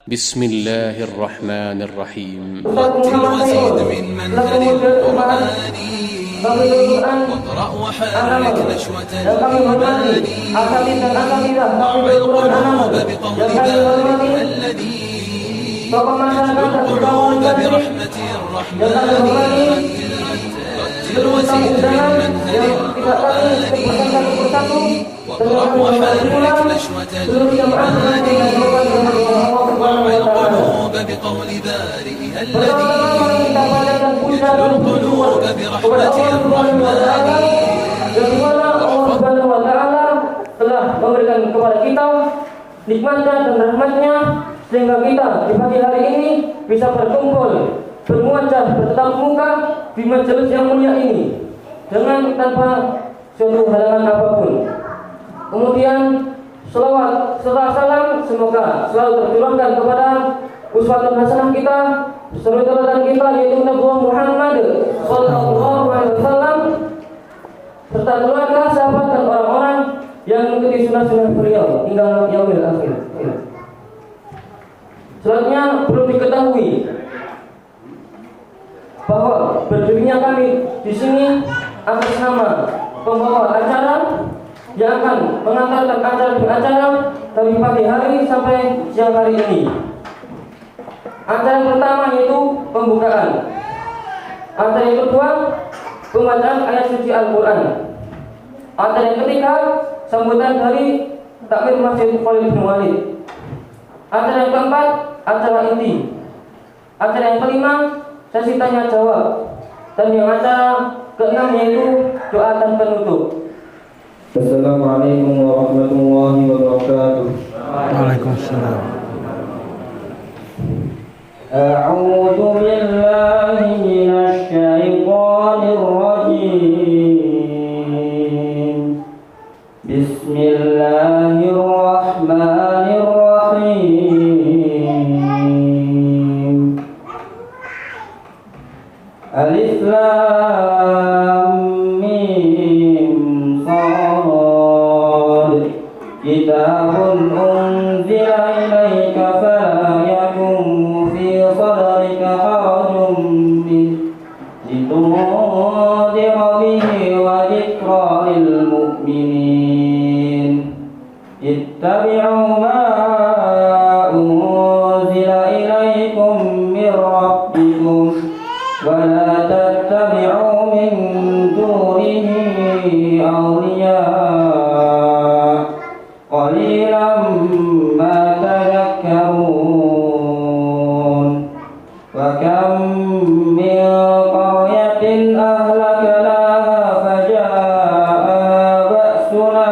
بسم الله الرحمن الرحيم رتل وزيد من منهل القرآن واقرأ وحرك نشوة الإيمان ضع القلوب بقول بارئ الذي يجلو القلوب برحمة الرحمن رتل وزيد من منهل القرآن واقرأ وحرك نشوة الإيمان ضع القلوب بقول بارئها الذي يجلو القلوب برحمة الرحمن. Allah Subhanahu wa Ta'ala telah memberikan kepada kita nikmatnya dan rahmatnya sehingga kita di pagi hari ini bisa berkumpul berwajah bertatap muka di majelis yang mulia ini dengan tanpa suatu halangan apapun. Kemudian selawat serta salam semoga selalu tercurahkan kepada uswatun hasanah kita, suri teladan kita yaitu Nabi Muhammad sallallahu alaihi wasallam serta keluarga, sahabat dan orang-orang yang mengikuti sunnah-sunnah beliau hingga yaumil akhir. Selanjutnya perlu diketahui bahwa berdirinya kami di sini atas nama pembawa acara yang akan mengantarkan acara demi acara dari pagi hari sampai siang hari ini. Acara yang pertama yaitu pembukaan. Acara yang kedua pembacaan ayat suci Al-Quran. Acara yang ketiga sambutan dari takmir Masjid Khalid bin Walid. Acara yang keempat acara inti. Acara yang kelima sesi tanya jawab. Dan yang acara keenam yaitu doa dan penutup. Assalamualaikum warahmatullahi wabarakatuh. Waalaikumsalam. A'udzu billahi minasy syaithanir rajim. Bismillahirrahmanirrahim. Alif Lam Mim Shad. Kitabun unzila ilaika fala yakun fi sadrika harajun minhu litundira bihi wa dzikra lil mu'minin. Ittabi'u ma unzila ilaikum min rabbikum wa la tattabi'u min dunihi awliya qalilan ma tadhakkarun. Wa kam min qaryatin ahlaknaha fajaa'a ba'suna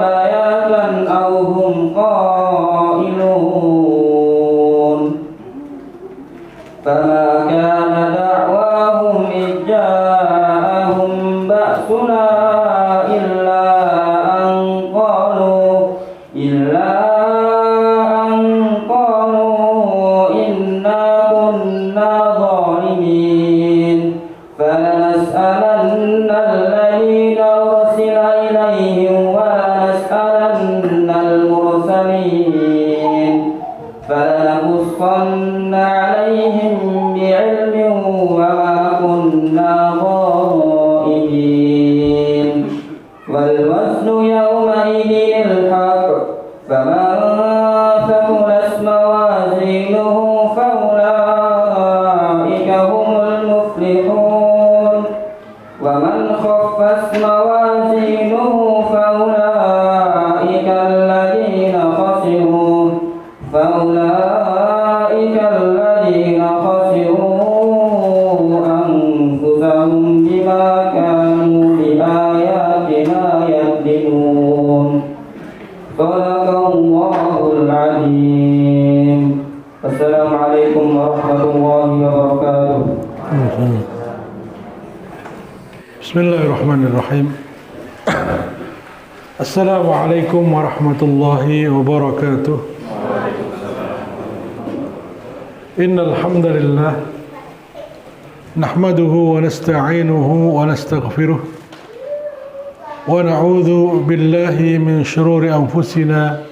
bayatan aw hum qailun. Fama kana da'wahum idh ja'ahum ba'suna illa an qalu inna kunna zalimin. Falanas'alanna alladhina ursila ilayhim wa lanas'alanna al-mursalin. Falanaqussanna 'alayhim bi'ilmin wa ma kunna ghaibin. Wal waznu yawma'idhinil haqq. Faman thaqulat mawazinuhu faulaika humul muflihun. Wa man khaffat mawazinuhu faulaika alladhina khasiru anfusahum bima kanu biayatina yadlilun. Sadaqallahul azim. Assalamualaikum warahmatullahi wabarakatuh. Bismillahirrahmanirrahim. Assalamualaikum warahmatullahi wabarakatuh. Innal hamdalillah nahmaduhu wa nasta'inuhu wa nastaghfiruh ونعوذ بالله من شرور أنفسنا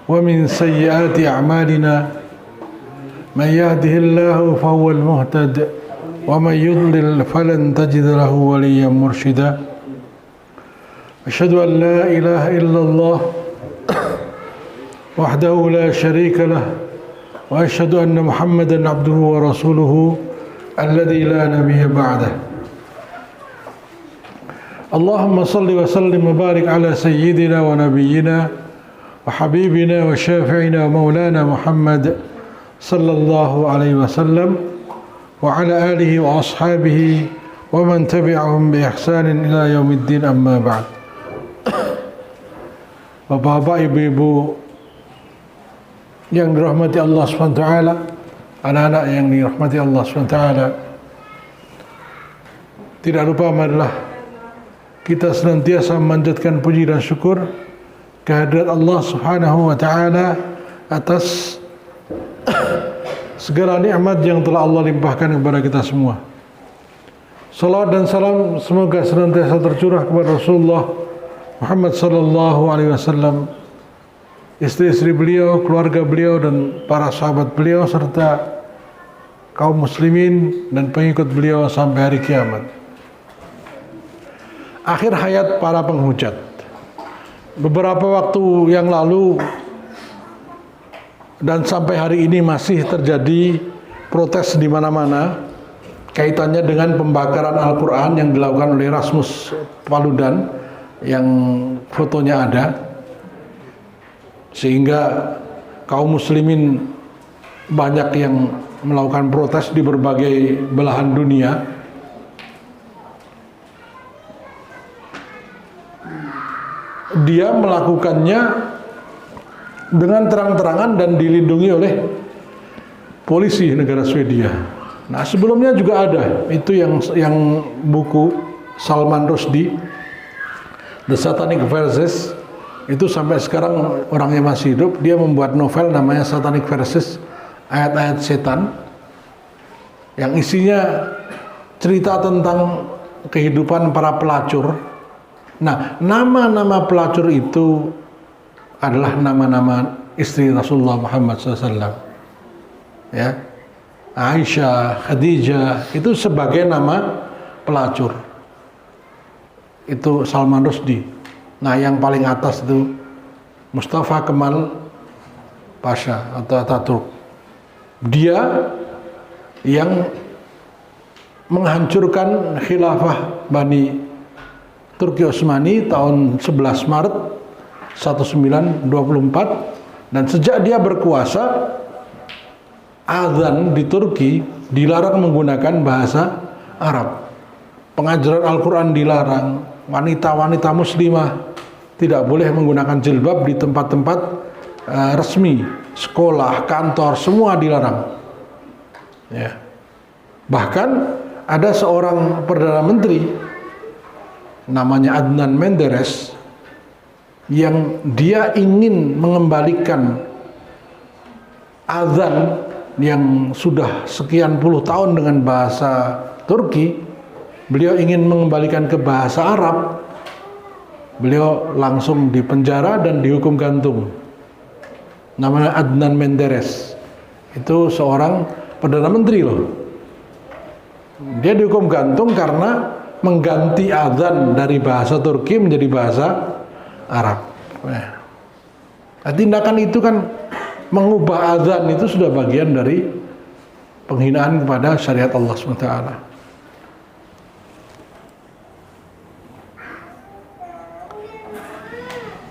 ومن سيئات أعمالنا من يهده الله فهو المهتد ومن يضلل فلن تجد له وليا مرشدا أشهد أن لا إله إلا الله وحده لا شريك له وأشهد أن محمدا عبده ورسوله الذي لا نبي بعده اللهم صل وسلم وبارك على سيدنا ونبينا وحبيبنا وشافعنا ومولانا محمد صلى الله عليه وسلم وعلى آله وأصحابه ومن تبعهم بإحسان إلى يوم الدين أما بعد. Bapak-bapak, ibu-ibu yang dirahmati Allah SWT, anak-anak yang dirahmati Allah SWT, tidak lupa marilah kita senantiasa memanjatkan puji dan syukur kehadirat Allah Subhanahu wa taala atas segala nikmat yang telah Allah limpahkan kepada kita semua. Salawat dan salam semoga senantiasa tercurah kepada Rasulullah Muhammad sallallahu alaihi wasallam, istri-istri beliau, keluarga beliau dan para sahabat beliau serta kaum muslimin dan pengikut beliau sampai hari kiamat. Akhir hayat para penghujat. Beberapa waktu yang lalu dan sampai hari ini masih terjadi protes di mana-mana kaitannya dengan pembakaran Al-Quran yang dilakukan oleh Rasmus Paludan yang fotonya ada, sehingga kaum muslimin banyak yang melakukan protes di berbagai belahan dunia. Dia melakukannya dengan terang-terangan dan dilindungi oleh polisi negara Swedia. Nah, sebelumnya juga ada itu yang buku Salman Rushdie, The Satanic Verses, itu sampai sekarang orangnya masih hidup. Dia membuat novel namanya Satanic Verses, ayat-ayat setan, yang isinya cerita tentang kehidupan para pelacur. Nah, nama-nama pelacur itu adalah nama-nama istri Rasulullah Muhammad SAW. Ya, Aisyah, Khadijah itu sebagai nama pelacur. Itu Salman Rushdie. Nah, yang paling atas itu Mustafa Kemal Pasha atau Ataturk. Dia yang menghancurkan khilafah Bani Turki Utsmani tahun 11 Maret 1924, dan sejak dia berkuasa azan di Turki dilarang menggunakan bahasa Arab. Pengajaran Al-Quran dilarang, wanita-wanita muslimah tidak boleh menggunakan jilbab di tempat-tempat resmi, sekolah, kantor, semua dilarang. Ya. Bahkan ada seorang Perdana Menteri namanya Adnan Menderes yang dia ingin mengembalikan azan yang sudah sekian puluh tahun dengan bahasa Turki, beliau ingin mengembalikan ke bahasa Arab. Beliau langsung dipenjara dan dihukum gantung. Namanya Adnan Menderes. Itu seorang Perdana Menteri loh. Dia dihukum gantung karena mengganti azan dari bahasa Turki menjadi bahasa Arab. Nah, tindakan itu kan mengubah azan itu sudah bagian dari penghinaan kepada syariat Allah SWT.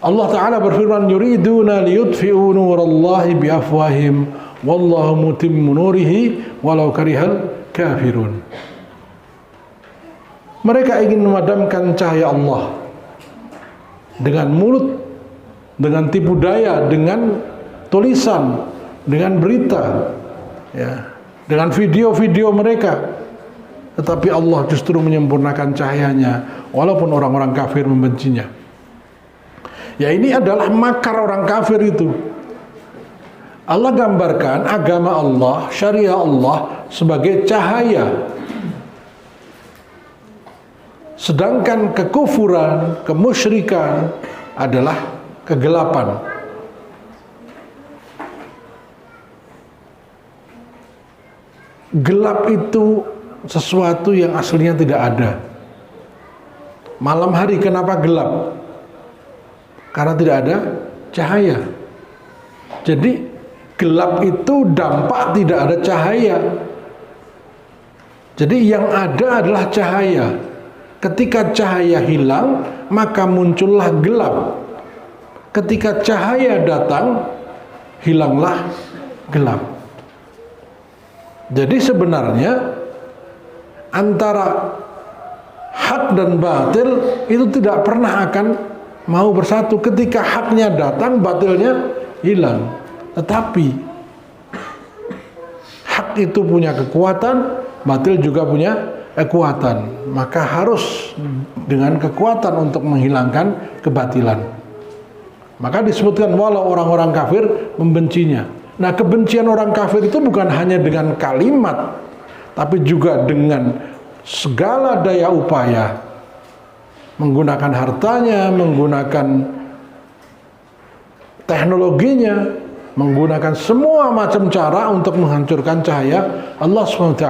Allah Ta'ala berfirman, yuriduna liyudfi'u nurallahi biafwahim wallahu mutimmu nurihi walau karihal kafirun. Mereka ingin memadamkan cahaya Allah dengan mulut, dengan tipu daya, dengan tulisan, dengan berita, ya, dengan video-video mereka. Tetapi Allah justru menyempurnakan cahayanya walaupun orang-orang kafir membencinya. Ya, ini adalah makar orang kafir itu. Allah gambarkan agama Allah, syariah Allah sebagai cahaya. Sedangkan kekufuran, kemusyrikan adalah kegelapan. Gelap itu sesuatu yang aslinya tidak ada. Malam hari kenapa gelap? Karena tidak ada cahaya. Jadi gelap itu dampak tidak ada cahaya. Jadi yang ada adalah cahaya. Ketika cahaya hilang, maka muncullah gelap. Ketika cahaya datang, hilanglah gelap. Jadi sebenarnya antara hak dan batil itu tidak pernah akan mau bersatu. Ketika haknya datang, batilnya hilang. Tetapi hak itu punya kekuatan, batil juga punya kekuatan. Maka harus dengan kekuatan untuk menghilangkan kebatilan. Maka disebutkan walau orang-orang kafir membencinya. Nah, kebencian orang kafir itu bukan hanya dengan kalimat, tapi juga dengan segala daya upaya, menggunakan hartanya, menggunakan teknologinya, menggunakan semua macam cara untuk menghancurkan cahaya Allah SWT.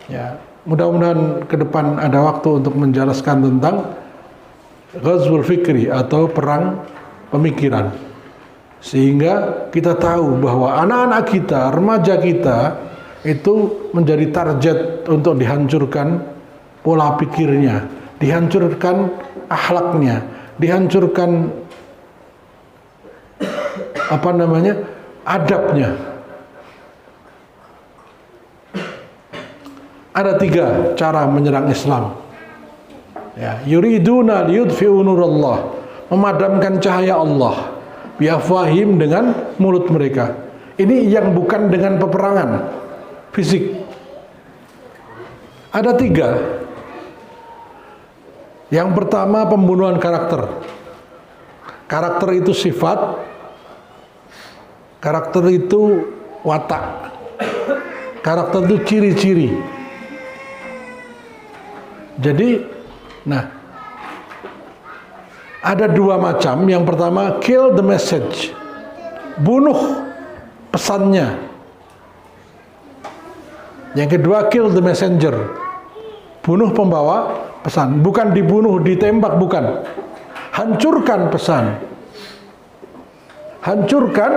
Ya, mudah-mudahan ke depan ada waktu untuk menjelaskan tentang Ghazwul Fikri atau perang pemikiran, sehingga kita tahu bahwa anak-anak kita, remaja kita itu menjadi target untuk dihancurkan pola pikirnya, dihancurkan akhlaknya, dihancurkan adabnya. Ada 3 cara menyerang Islam. Ya, yuriduna liyudfi'u nurallah, memadamkan cahaya Allah biafwahim, dengan mulut mereka. Ini yang bukan dengan peperangan fisik. Ada 3. Yang pertama, pembunuhan karakter. Karakter itu sifat, karakter itu watak, karakter itu ciri-ciri. Jadi, ada 2 macam. Yang pertama, kill the message, bunuh pesannya. Yang kedua, kill the messenger, bunuh pembawa pesan. Bukan dibunuh, ditembak, bukan. Hancurkan pesan, hancurkan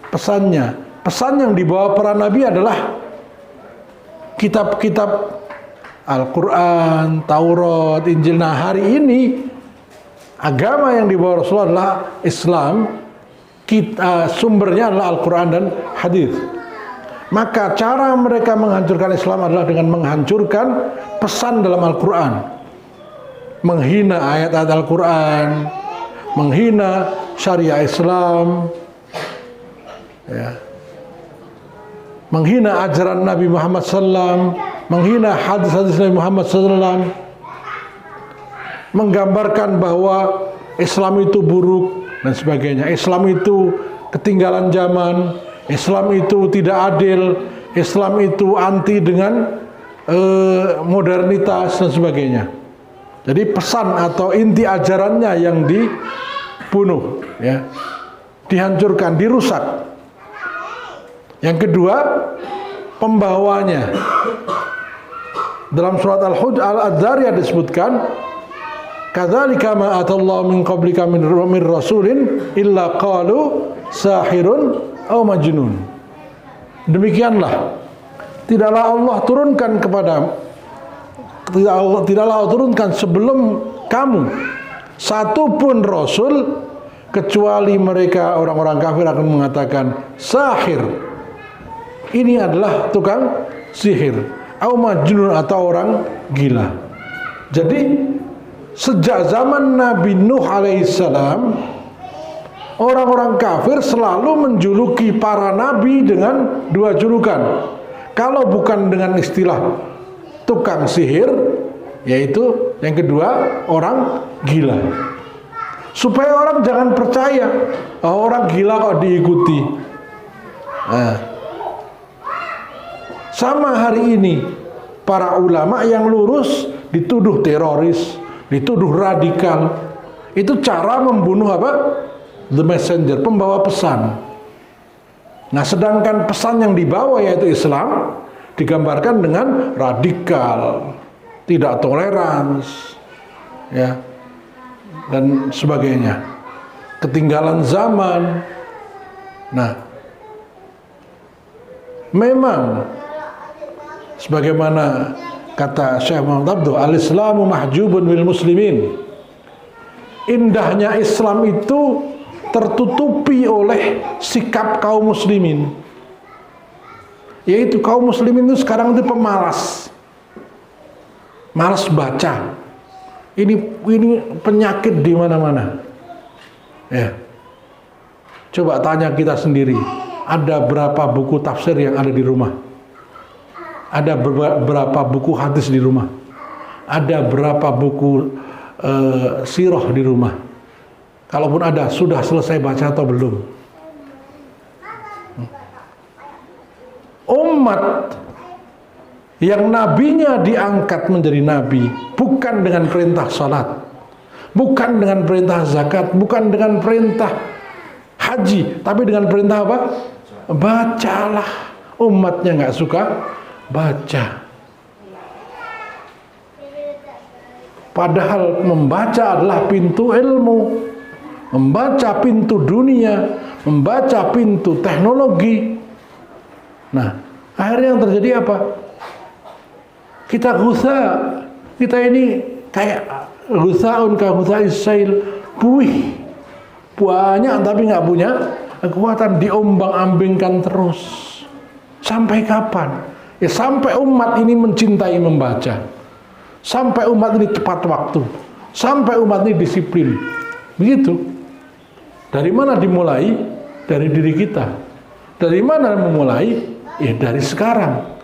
pesannya. Pesan yang dibawa para nabi adalah kitab-kitab Al-Quran, Taurat, Injil. Nah, hari ini agama yang dibawa Rasulullah adalah Islam. Sumbernya adalah Al-Quran dan hadis. Maka cara mereka menghancurkan Islam adalah dengan menghancurkan pesan dalam Al-Quran, menghina ayat-ayat Al-Quran, menghina syariah Islam, ya, menghina ajaran Nabi Muhammad SAW, menghina hadis-hadis Nabi Muhammad SAW, menggambarkan bahwa Islam itu buruk dan sebagainya. Islam itu ketinggalan zaman, Islam itu tidak adil, Islam itu anti dengan modernitas dan sebagainya. Jadi pesan atau inti ajarannya yang dibunuh, ya, dihancurkan, dirusak. Yang kedua, pembawanya. Dalam surat Al-Dzariyat disebutkan, kadzalika ma atallahu min qablika min rasulin illa qalu sahirun aw majnun. Demikianlah, tidaklah Allah turunkan sebelum kamu satupun rasul kecuali mereka orang-orang kafir akan mengatakan sahir, ini adalah tukang sihir, aw majnun atau orang gila. Jadi sejak zaman Nabi Nuh alaihissalam, orang-orang kafir selalu menjuluki para nabi dengan 2 julukan. Kalau bukan dengan istilah tukang sihir, yaitu yang kedua orang gila. Supaya orang jangan percaya, orang gila kok diikuti. Nah, sama hari ini para ulama yang lurus dituduh teroris, dituduh radikal. Itu cara membunuh apa? The messenger, pembawa pesan. Nah, sedangkan pesan yang dibawa yaitu Islam digambarkan dengan radikal, tidak tolerans, ya, dan sebagainya. Ketinggalan zaman. Nah, memang sebagaimana kata Syekh Muhammad Abduh, al-Islamu mahjubun bil muslimin. Indahnya Islam itu tertutupi oleh sikap kaum muslimin. Yaitu kaum muslimin itu sekarang itu pemalas. Malas baca. Ini penyakit di mana-mana. Ya. Coba tanya kita sendiri, ada berapa buku tafsir yang ada di rumah? Ada berapa buku hadis di rumah? Ada berapa buku sirah di rumah? Kalaupun ada, sudah selesai baca atau belum? Umat yang nabinya diangkat menjadi nabi bukan dengan perintah salat, bukan dengan perintah zakat, bukan dengan perintah haji, tapi dengan perintah apa? Bacalah. Umatnya nggak suka baca. Padahal membaca adalah pintu ilmu, membaca pintu dunia, membaca pintu teknologi. Nah, akhirnya yang terjadi apa? Kita ini kayak gusaun ka gusais sail, buih banyak tapi nggak punya kekuatan, diombang-ambingkan terus. Sampai kapan? Ya sampai umat ini mencintai membaca, sampai umat ini tepat waktu, sampai umat ini disiplin. Begitu. Dari mana dimulai? Dari diri kita. Dari mana memulai? Ya dari sekarang.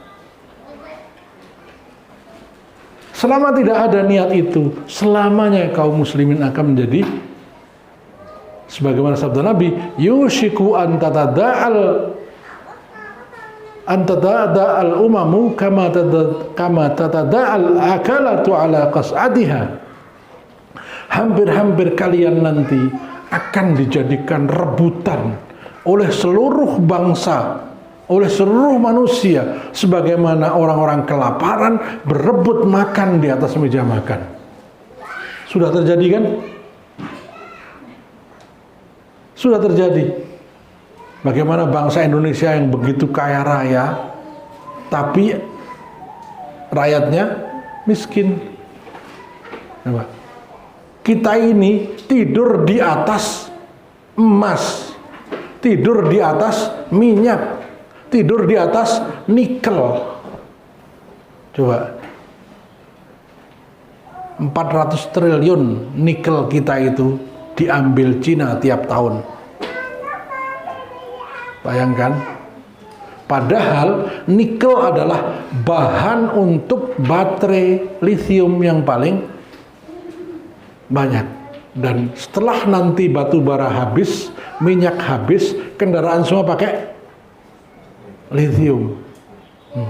Selama tidak ada niat itu, selamanya kaum muslimin akan menjadi sebagaimana sabda Nabi, yushiku an tatada'al umamu kama tatada'al akalatu ala qas'adiha. Hampir-hampir kalian nanti akan dijadikan rebutan oleh seluruh bangsa, oleh seluruh manusia, sebagaimana orang-orang kelaparan berebut makan di atas meja makan. Sudah terjadi kan? Sudah terjadi. Bagaimana bangsa Indonesia yang begitu kaya raya, tapi rakyatnya miskin. Coba. Kita ini tidur di atas emas, tidur di atas minyak, tidur di atas nikel. Coba. 400 triliun nikel kita itu diambil Cina tiap tahun. Bayangkan. Padahal nikel adalah bahan untuk baterai lithium yang paling banyak. Dan setelah nanti batu bara habis, minyak habis, kendaraan semua pakai lithium.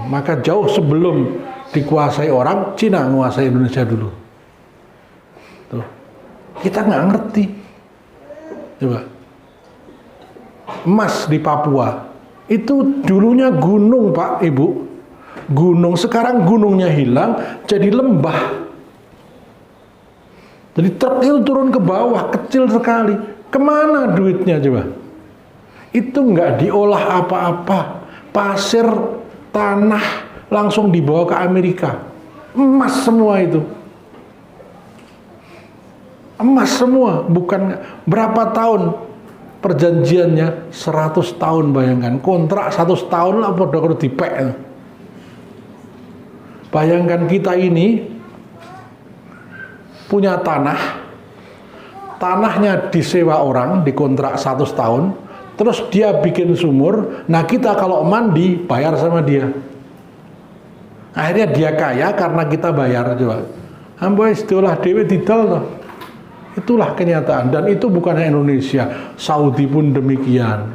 Maka jauh sebelum dikuasai orang, Cina menguasai Indonesia dulu. Tuh. Kita nggak ngerti. Coba. Emas di Papua itu dulunya gunung, Pak, Ibu. Gunung, sekarang gunungnya hilang jadi lembah. Jadi truk itu turun ke bawah, kecil sekali. Kemana duitnya coba? Itu nggak diolah apa-apa. Pasir, tanah langsung dibawa ke Amerika. Emas semua itu. Emas semua, bukan berapa tahun perjanjiannya? 100 tahun, bayangkan. Kontrak 100 tahun lah pada kudu dipek. Bayangkan kita ini punya tanahnya disewa orang, dikontrak 100 tahun, terus dia bikin sumur. Nah, kita kalau mandi bayar sama dia. Akhirnya dia kaya karena kita bayar. Coba ambo istilah dewe didol loh. Itulah kenyataan. Dan itu bukan hanya Indonesia, Saudi pun demikian,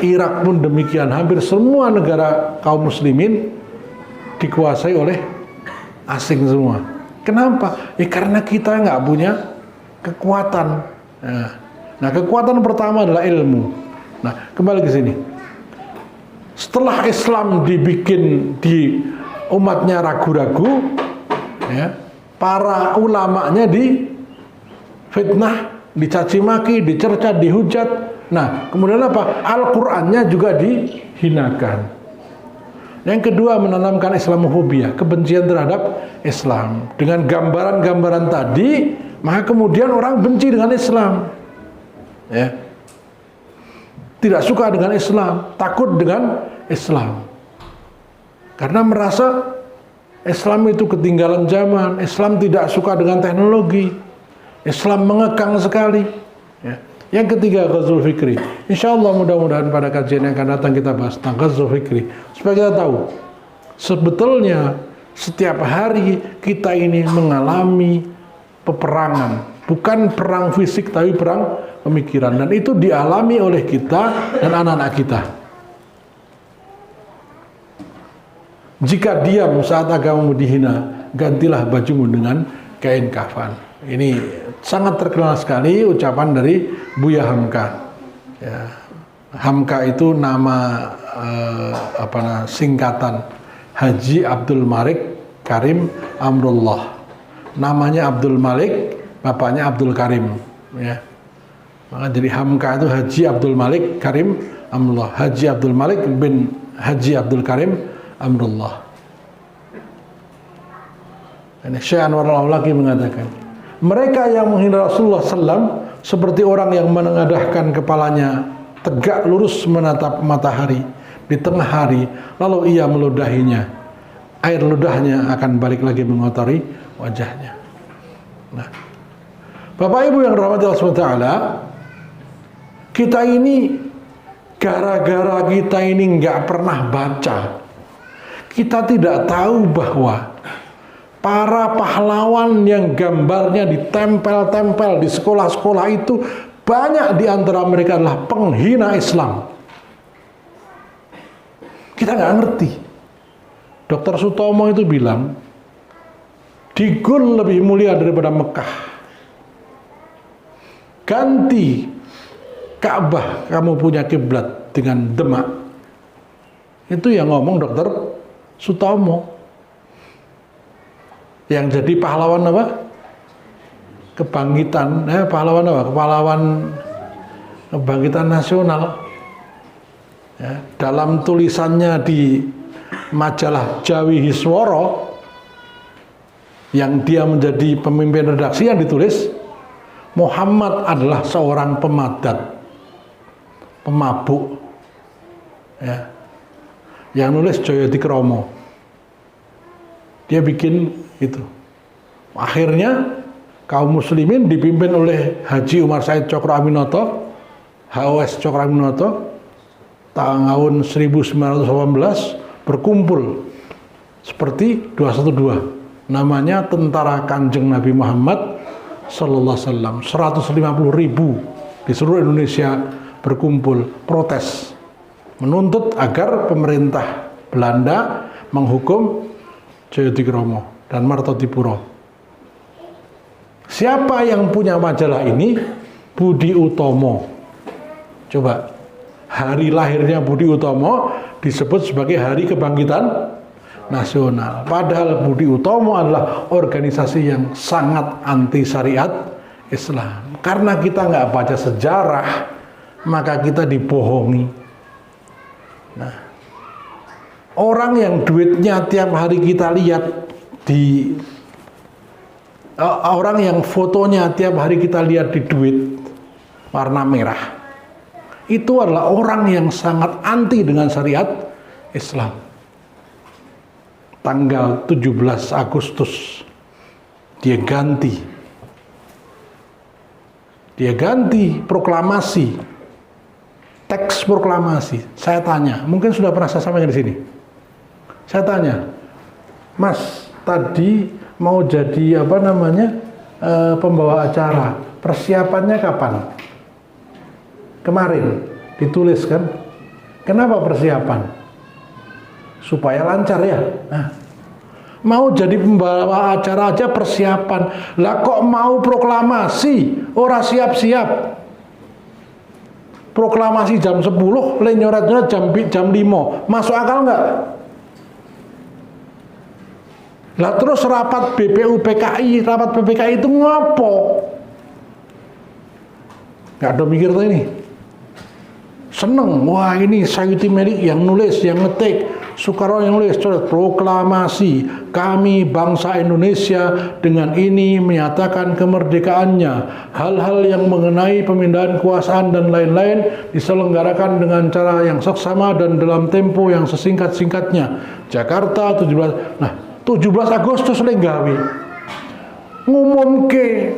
Irak pun demikian. Hampir semua negara kaum muslimin dikuasai oleh asing semua. Kenapa? Karena kita nggak punya kekuatan. Nah, kekuatan pertama adalah ilmu. Nah, kembali ke sini. Setelah Islam dibikin di umatnya ragu-ragu, ya, para ulamanya difitnah, dicaci maki, dicerca, dihujat. Nah, kemudian apa? Al-Qur'annya juga dihinakan. Yang kedua, menanamkan Islamofobia, kebencian terhadap Islam. Dengan gambaran-gambaran tadi, maka kemudian orang benci dengan Islam. Ya. Tidak suka dengan Islam, takut dengan Islam. Karena merasa Islam itu ketinggalan zaman, Islam tidak suka dengan teknologi, Islam mengekang sekali. Ya. Yang ketiga, ghazul fikri. Insya Allah mudah-mudahan pada kajian yang akan datang kita bahas tentang ghazul fikri, supaya kita tahu sebetulnya setiap hari kita ini mengalami peperangan, bukan perang fisik tapi perang pemikiran, dan itu dialami oleh kita dan anak-anak kita. Jika diam saat agamamu dihina, gantilah bajumu dengan kain kafan. Ini sangat terkenal sekali ucapan dari Buya Hamka. Ya. Hamka itu nama singkatan Haji Abdul Malik Karim Amrullah. Namanya Abdul Malik, bapaknya Abdul Karim. Ya. Maka jadi Hamka itu Haji Abdul Malik Karim Amrullah. Haji Abdul Malik bin Haji Abdul Karim Amrullah. Ini Syekh Anwar Al-Awlaki mengatakan, mereka yang menghina Rasulullah SAW seperti orang yang menengadahkan kepalanya tegak lurus menatap matahari di tengah hari, lalu ia meludahinya. Air ludahnya akan balik lagi mengotori wajahnya. Nah, Bapak Ibu yang dirahmati Allah SWT, kita ini gara-gara kita ini nggak pernah baca, kita tidak tahu bahwa para pahlawan yang gambarnya ditempel-tempel di sekolah-sekolah itu, banyak di antara mereka adalah penghina Islam. Kita nggak ngerti. Dr. Sutomo itu bilang, di Gul lebih mulia daripada Mekah. Ganti Ka'bah kamu punya kiblat dengan Demak. Itu yang ngomong Dr. Sutomo. Yang jadi pahlawan apa? Kebangkitan, pahlawan apa? Pahlawan kebangkitan nasional. Ya, dalam tulisannya di majalah Jawi Hisworo, yang dia menjadi pemimpin redaksi, yang ditulis, Muhammad adalah seorang pemadat, pemabuk. Ya. Yang nulis Joyodikromo. Dia bikin itu. Akhirnya kaum muslimin dipimpin oleh Haji Umar Said Cokro Aminoto, HOS Cokro Aminoto, tahun 1918 berkumpul seperti 212. Namanya Tentara Kanjeng Nabi Muhammad Sallallahu Alaihi Wasallam. 150.000 di seluruh Indonesia berkumpul protes, menuntut agar pemerintah Belanda menghukum Joyodikromo dan Martodipuro. Siapa yang punya majalah ini? Budi Utomo. Coba, hari lahirnya Budi Utomo disebut sebagai Hari Kebangkitan Nasional. Padahal Budi Utomo adalah organisasi yang sangat anti syariat Islam. Karena kita nggak baca sejarah, maka kita dibohongi. Nah, orang yang duitnya tiap hari kita lihat orang yang fotonya tiap hari kita lihat di duit warna merah, itu adalah orang yang sangat anti dengan syariat Islam. Tanggal 17 Agustus dia ganti proklamasi, teks proklamasi. Saya tanya, mungkin sudah pernah saya sampaikan di sini. Saya tanya, Mas, tadi mau jadi pembawa acara, persiapannya kapan? Kemarin ditulis kan? Kenapa persiapan? Supaya lancar ya. Nah, Mau jadi pembawa acara aja persiapan. Lah kok mau proklamasi, ora siap-siap. Proklamasi jam 10, le nyoret-nyoret jam 5. Masuk akal nggak? Lah terus rapat BPUPKI, rapat PPKI itu ngopo? Nggak ada mikir tuh ini. Seneng, wah ini Sayuti Melik yang nulis, yang ngetik, Soekarno yang nulis, proklamasi kami bangsa Indonesia dengan ini menyatakan kemerdekaannya. Hal-hal yang mengenai pemindahan kekuasaan dan lain-lain diselenggarakan dengan cara yang seksama dan dalam tempo yang sesingkat-singkatnya. Jakarta 17. Nah, 17 Agustus lenggawi ngumumke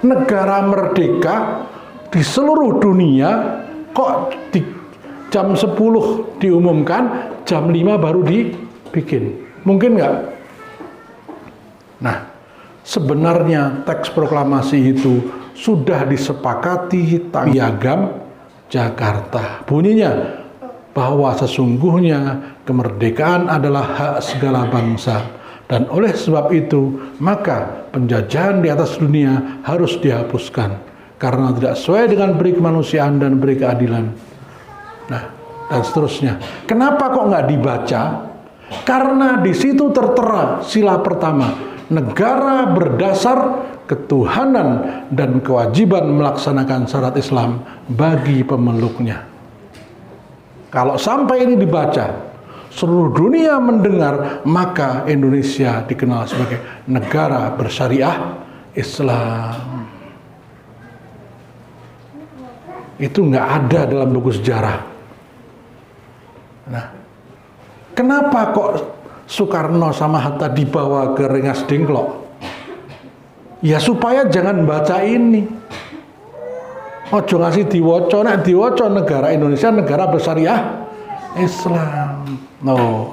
negara merdeka di seluruh dunia. Kok di jam 10 diumumkan, jam 5 baru dibikin? Mungkin nggak? Nah, sebenarnya teks proklamasi itu sudah disepakati Piagam Jakarta. Bunyinya bahwa sesungguhnya kemerdekaan adalah hak segala bangsa. Dan oleh sebab itu, maka penjajahan di atas dunia harus dihapuskan. Karena tidak sesuai dengan beri kemanusiaan dan beri keadilan. Nah, dan seterusnya. Kenapa kok nggak dibaca? Karena di situ tertera sila pertama, negara berdasar ketuhanan dan kewajiban melaksanakan syarat Islam bagi pemeluknya. Kalau sampai ini dibaca, seluruh dunia mendengar, maka Indonesia dikenal sebagai negara bersyariah Islam. Itu nggak ada dalam buku sejarah. Nah, kenapa kok Soekarno sama Hatta dibawa ke Rengas Dengklok? Ya supaya jangan baca ini. Ojo ngasih diwoco, nek diwoco negara Indonesia negara bersyariah Islam. No.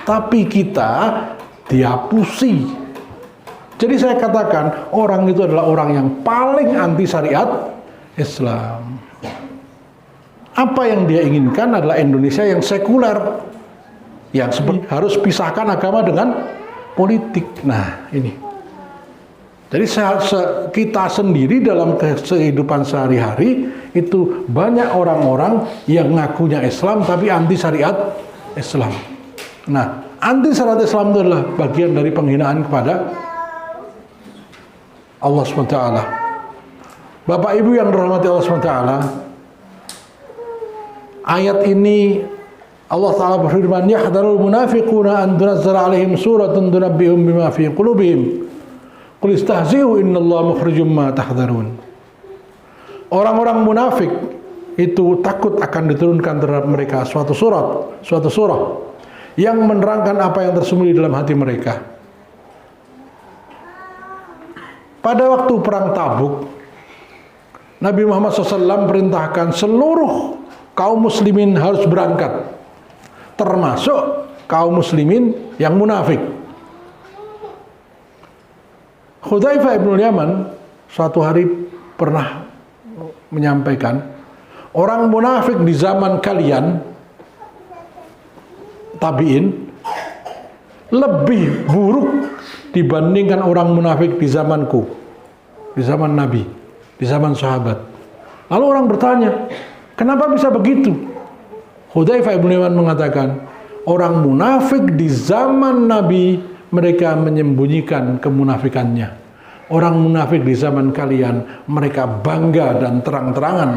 Tapi kita dihapusi. Jadi saya katakan orang itu adalah orang yang paling anti syariat Islam. Apa yang dia inginkan adalah Indonesia yang sekuler, yang harus pisahkan agama dengan politik. Nah, ini. Jadi kita sendiri dalam kehidupan sehari-hari itu banyak orang-orang yang ngakunya Islam tapi anti syariat Islam. Nah, anti syariat Islam itu adalah bagian dari penghinaan kepada Allah SWT. Bapak Ibu yang dirahmati Allah SWT, ayat ini Allah Ta'ala berfirman, yahdharul munafiquna an tunazzala alaihim suratun tunabbihum bima fi qulubihim qul istahzi'u innallaha mukhrijum ma tahdharun. Orang-orang munafik itu takut akan diturunkan terhadap mereka suatu surah yang menerangkan apa yang tersembunyi dalam hati mereka. Pada waktu perang Tabuk, Nabi Muhammad SAW perintahkan seluruh kaum muslimin harus berangkat, termasuk kaum muslimin yang munafik. Hudzaifah ibn Yaman suatu hari pernah menyampaikan, orang munafik di zaman kalian, tabi'in, lebih buruk dibandingkan orang munafik di zamanku, di zaman Nabi, di zaman sahabat. Lalu orang bertanya, kenapa bisa begitu? Hudzaifah ibn Yaman mengatakan, orang munafik di zaman Nabi mereka menyembunyikan kemunafikannya. Orang munafik di zaman kalian mereka bangga dan terang-terangan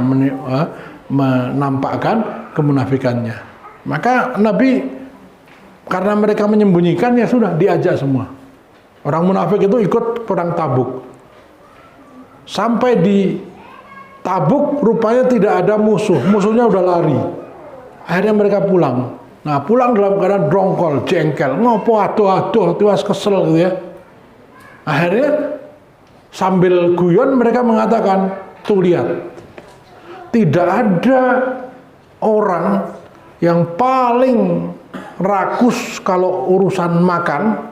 menampakkan kemunafikannya. Maka Nabi karena mereka menyembunyikan, ya sudah diajak semua. Orang munafik itu ikut perang Tabuk. Sampai di Tabuk rupanya tidak ada musuh, musuhnya udah lari. Akhirnya mereka pulang. Nah, pulang dalam keadaan dongkol, jengkel, ngopo aduh, tiwas kesel gitu ya. Akhirnya sambil guyon mereka mengatakan, tuh lihat, tidak ada orang yang paling rakus kalau urusan makan,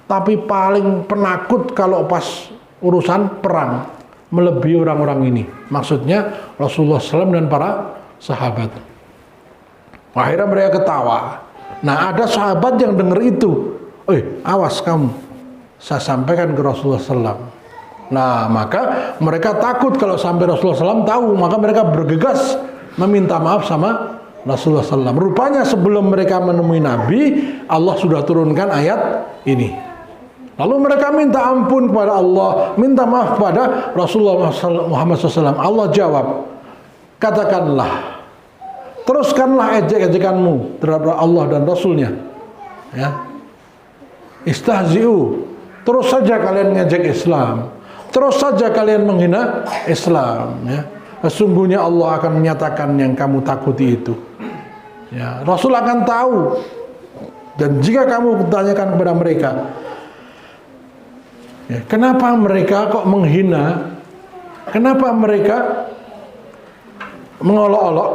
tapi paling penakut kalau pas urusan perang, melebihi orang-orang ini. Maksudnya Rasulullah SAW dan para sahabat. Akhirnya mereka ketawa. Nah, ada sahabat yang dengar itu. awas kamu, saya sampaikan ke Rasulullah SAW. Nah, maka mereka takut kalau sampai Rasulullah SAW tahu, maka mereka bergegas meminta maaf sama Rasulullah SAW. Rupanya sebelum mereka menemui Nabi, Allah sudah turunkan ayat ini. Lalu mereka minta ampun kepada Allah, minta maaf kepada Rasulullah Muhammad SAW. Allah jawab, katakanlah, teruskanlah ejek-ejekanmu terhadap Allah dan Rasulnya. Ya. Istahzi'u, terus saja kalian ngejek Islam, terus saja kalian menghina Islam. Ya. Sesungguhnya Allah akan menyatakan yang kamu takuti itu. Ya. Rasul akan tahu. Dan jika kamu bertanyakan kepada mereka, ya, kenapa mereka kok menghina? Kenapa mereka mengolok-olok?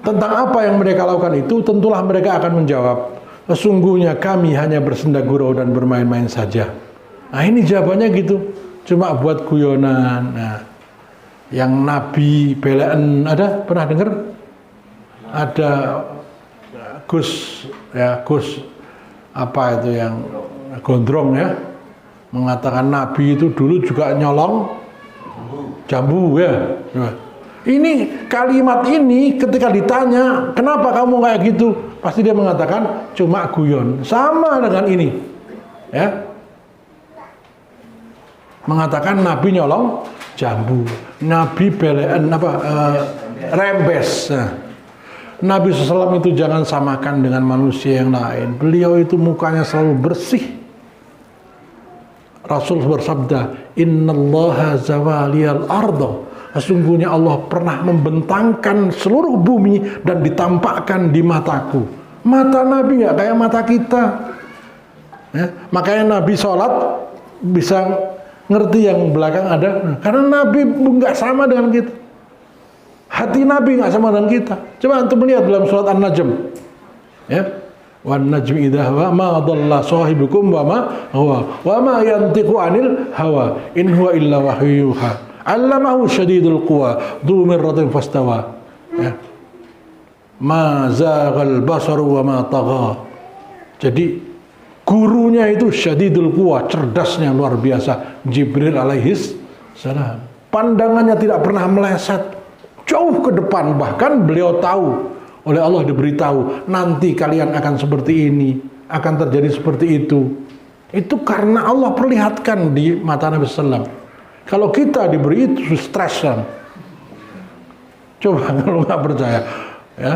Tentang apa yang mereka lakukan itu, tentulah mereka akan menjawab, sesungguhnya kami hanya bersenda gurau dan bermain-main saja. Nah, ini jawabannya gitu, cuma buat guyonan. Nah, yang Nabi belain, ada pernah dengar? Ada Gus apa itu yang gondrong ya, mengatakan Nabi itu dulu juga nyolong jambu ya. Ini kalimat ini ketika ditanya kenapa kamu kayak gitu, pasti dia mengatakan cuma guyon. Sama dengan ini ya, mengatakan Nabi nyolong jambu, Nabi belain rembes. Nabi SAW itu jangan samakan dengan manusia yang lain. Beliau itu mukanya selalu bersih. Rasul bersabda, innallaha zawaliyal ardo, sesungguhnya Allah pernah membentangkan seluruh bumi dan ditampakkan di mataku. Mata Nabi nggak kayak mata kita ya, makanya Nabi sholat bisa ngerti yang belakang ada, karena Nabi nggak sama dengan kita. Hati Nabi nggak sama dengan kita. Coba antum melihat dalam surat An-Najm ya, wan najmi idza hawa ma dhalla sahibukum wa ma huwa wa ma yantiqu anil hawa in huwa illa wahyu yuha allamahu syadidul quwa dzu mirratin fastawa ya, ma zaghal basaru wa ma tagha. Jadi gurunya itu syadidul quwa, cerdasnya luar biasa, Jibril alaihis salam. Pandangannya tidak pernah meleset, jauh ke depan, bahkan beliau tahu, oleh Allah diberitahu, nanti kalian akan seperti ini, akan terjadi seperti itu. Itu karena Allah perlihatkan di mata Nabi SAW. Kalau kita diberi itu stres kan. Coba kalau nggak percaya, ya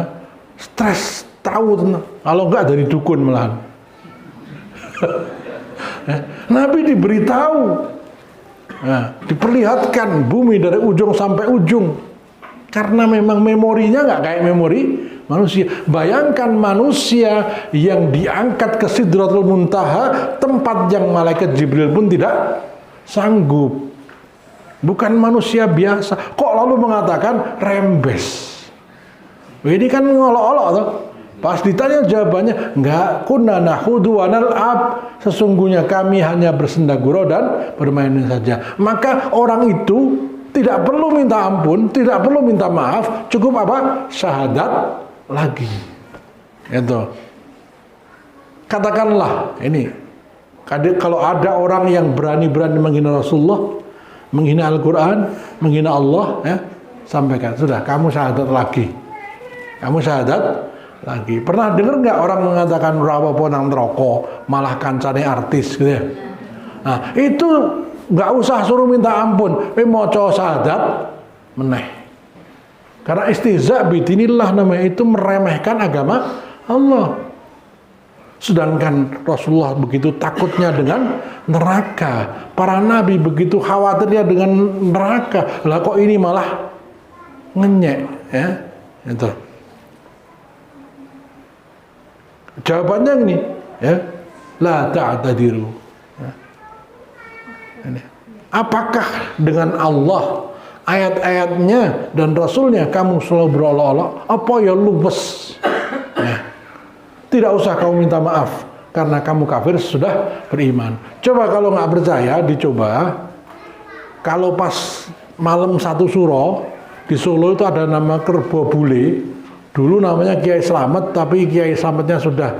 stres, tahu tentang, kalau nggak jadi dukun malahan. Nabi diberitahu, nah, diperlihatkan bumi dari ujung sampai ujung. Karena memang memorinya nggak kayak memori manusia. Bayangkan manusia yang diangkat ke Sidratul Muntaha, tempat yang malaikat Jibril pun tidak sanggup. Bukan manusia biasa. Kok lalu mengatakan rembes? Ini kan ngolok-olok tuh. Pas ditanya jawabannya, enggak, kunna nakhudu wa nal'ab, sesungguhnya kami hanya bersenda gurau dan bermain saja. Maka orang itu tidak perlu minta ampun, tidak perlu minta maaf, cukup apa? Syahadat lagi. Itu. Katakanlah ini, kalau ada orang yang berani-berani menghina Rasulullah, menghina Al-Quran, menghina Allah, ya, sampaikan, sudah, kamu syahadat lagi. Kamu syahadat lagi. Pernah dengar nggak orang mengatakan rawa ponang rokok, malah kancane artis gitu ya? Nah, itu nggak usah suruh minta ampun, moco syahadat meneh. Karena istihza bidinillah namanya, itu meremehkan agama Allah. Sedangkan Rasulullah begitu takutnya dengan neraka, para nabi begitu khawatirnya dengan neraka. Lah kok ini malah ngenyek, ya? Itu. Jawabannya ini, ya, la ta'tadiru. Apakah dengan Allah, ayat-ayatnya dan Rasulnya kamu selalu berolok-olok? Apa ya luwes? Ya. Tidak usah kamu minta maaf karena kamu kafir sudah beriman. Coba kalau nggak percaya, dicoba. Kalau pas malam satu suro di Solo itu ada nama Kerbo Bule. Dulu namanya Kiai Slamet, tapi Kiai Slametnya sudah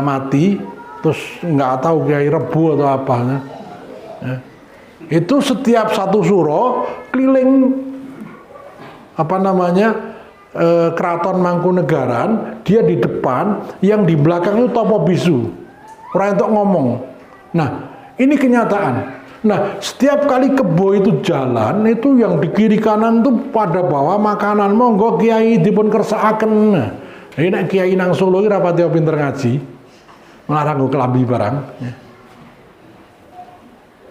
mati, terus nggak tahu Kiai Rebu atau apa. Ya. Itu setiap satu suro keliling Keraton Mangkunegaran, dia di depan, yang di belakang itu topo bisu, orang itu ngomong. Nah, ini kenyataan. Nah, setiap kali kebo itu jalan, itu yang di kiri kanan tuh pada bawa makanan, monggo Kiai dipun kersakaken. Nah, ini nek Kiai nang Solo iki rapati pinter ngaji, melarang nggo kelambi barang. Ya.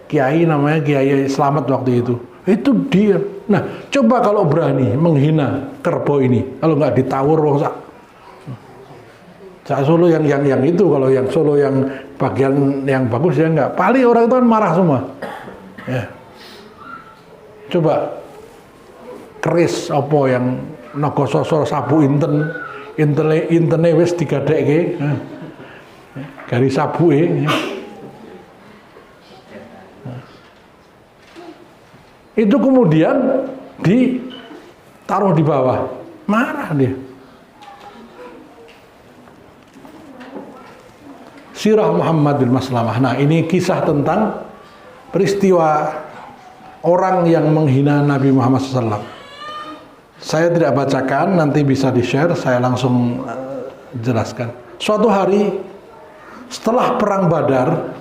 Kiai namanya Kiai Slamet waktu itu dia. Nah, coba kalau berani menghina kerbau ini, kalau nggak ditawur wong sak Solo yang itu, kalau yang Solo yang bagian yang bagus ya nggak. Paling orang itu kan marah semua. Ya. Coba keris apa yang naga sosor sabu intene wis digadekke. Garis sabuke. Itu kemudian ditaruh di bawah, marah dia. Sirah Muhammad bin Maslamah. Nah, ini kisah tentang peristiwa orang yang menghina Nabi Muhammad SAW. Saya tidak bacakan, nanti bisa di-share, saya langsung jelaskan. Suatu hari setelah perang Badar,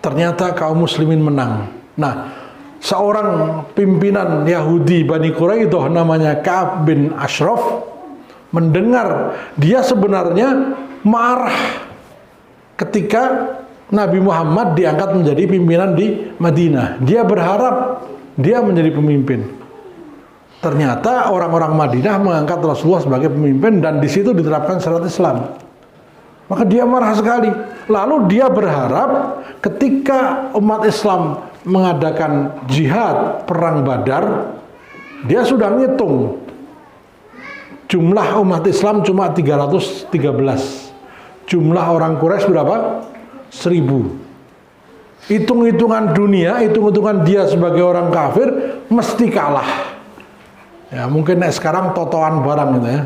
ternyata kaum muslimin menang. Nah, seorang pimpinan Yahudi Bani Quraidah namanya Ka'ab bin Ashraf mendengar, dia sebenarnya marah ketika Nabi Muhammad diangkat menjadi pimpinan di Madinah. Dia berharap dia menjadi pemimpin. Ternyata orang-orang Madinah mengangkat Rasulullah sebagai pemimpin dan di situ diterapkan syariat Islam. Maka dia marah sekali. Lalu dia berharap ketika umat Islam mengadakan jihad perang Badar, dia sudah ngitung jumlah umat Islam cuma 313, jumlah orang Quraisy berapa? 1000. Hitung-hitungan dunia, hitung-hitungan dia sebagai orang kafir mesti kalah. Ya mungkin sekarang totoan barang gitu ya,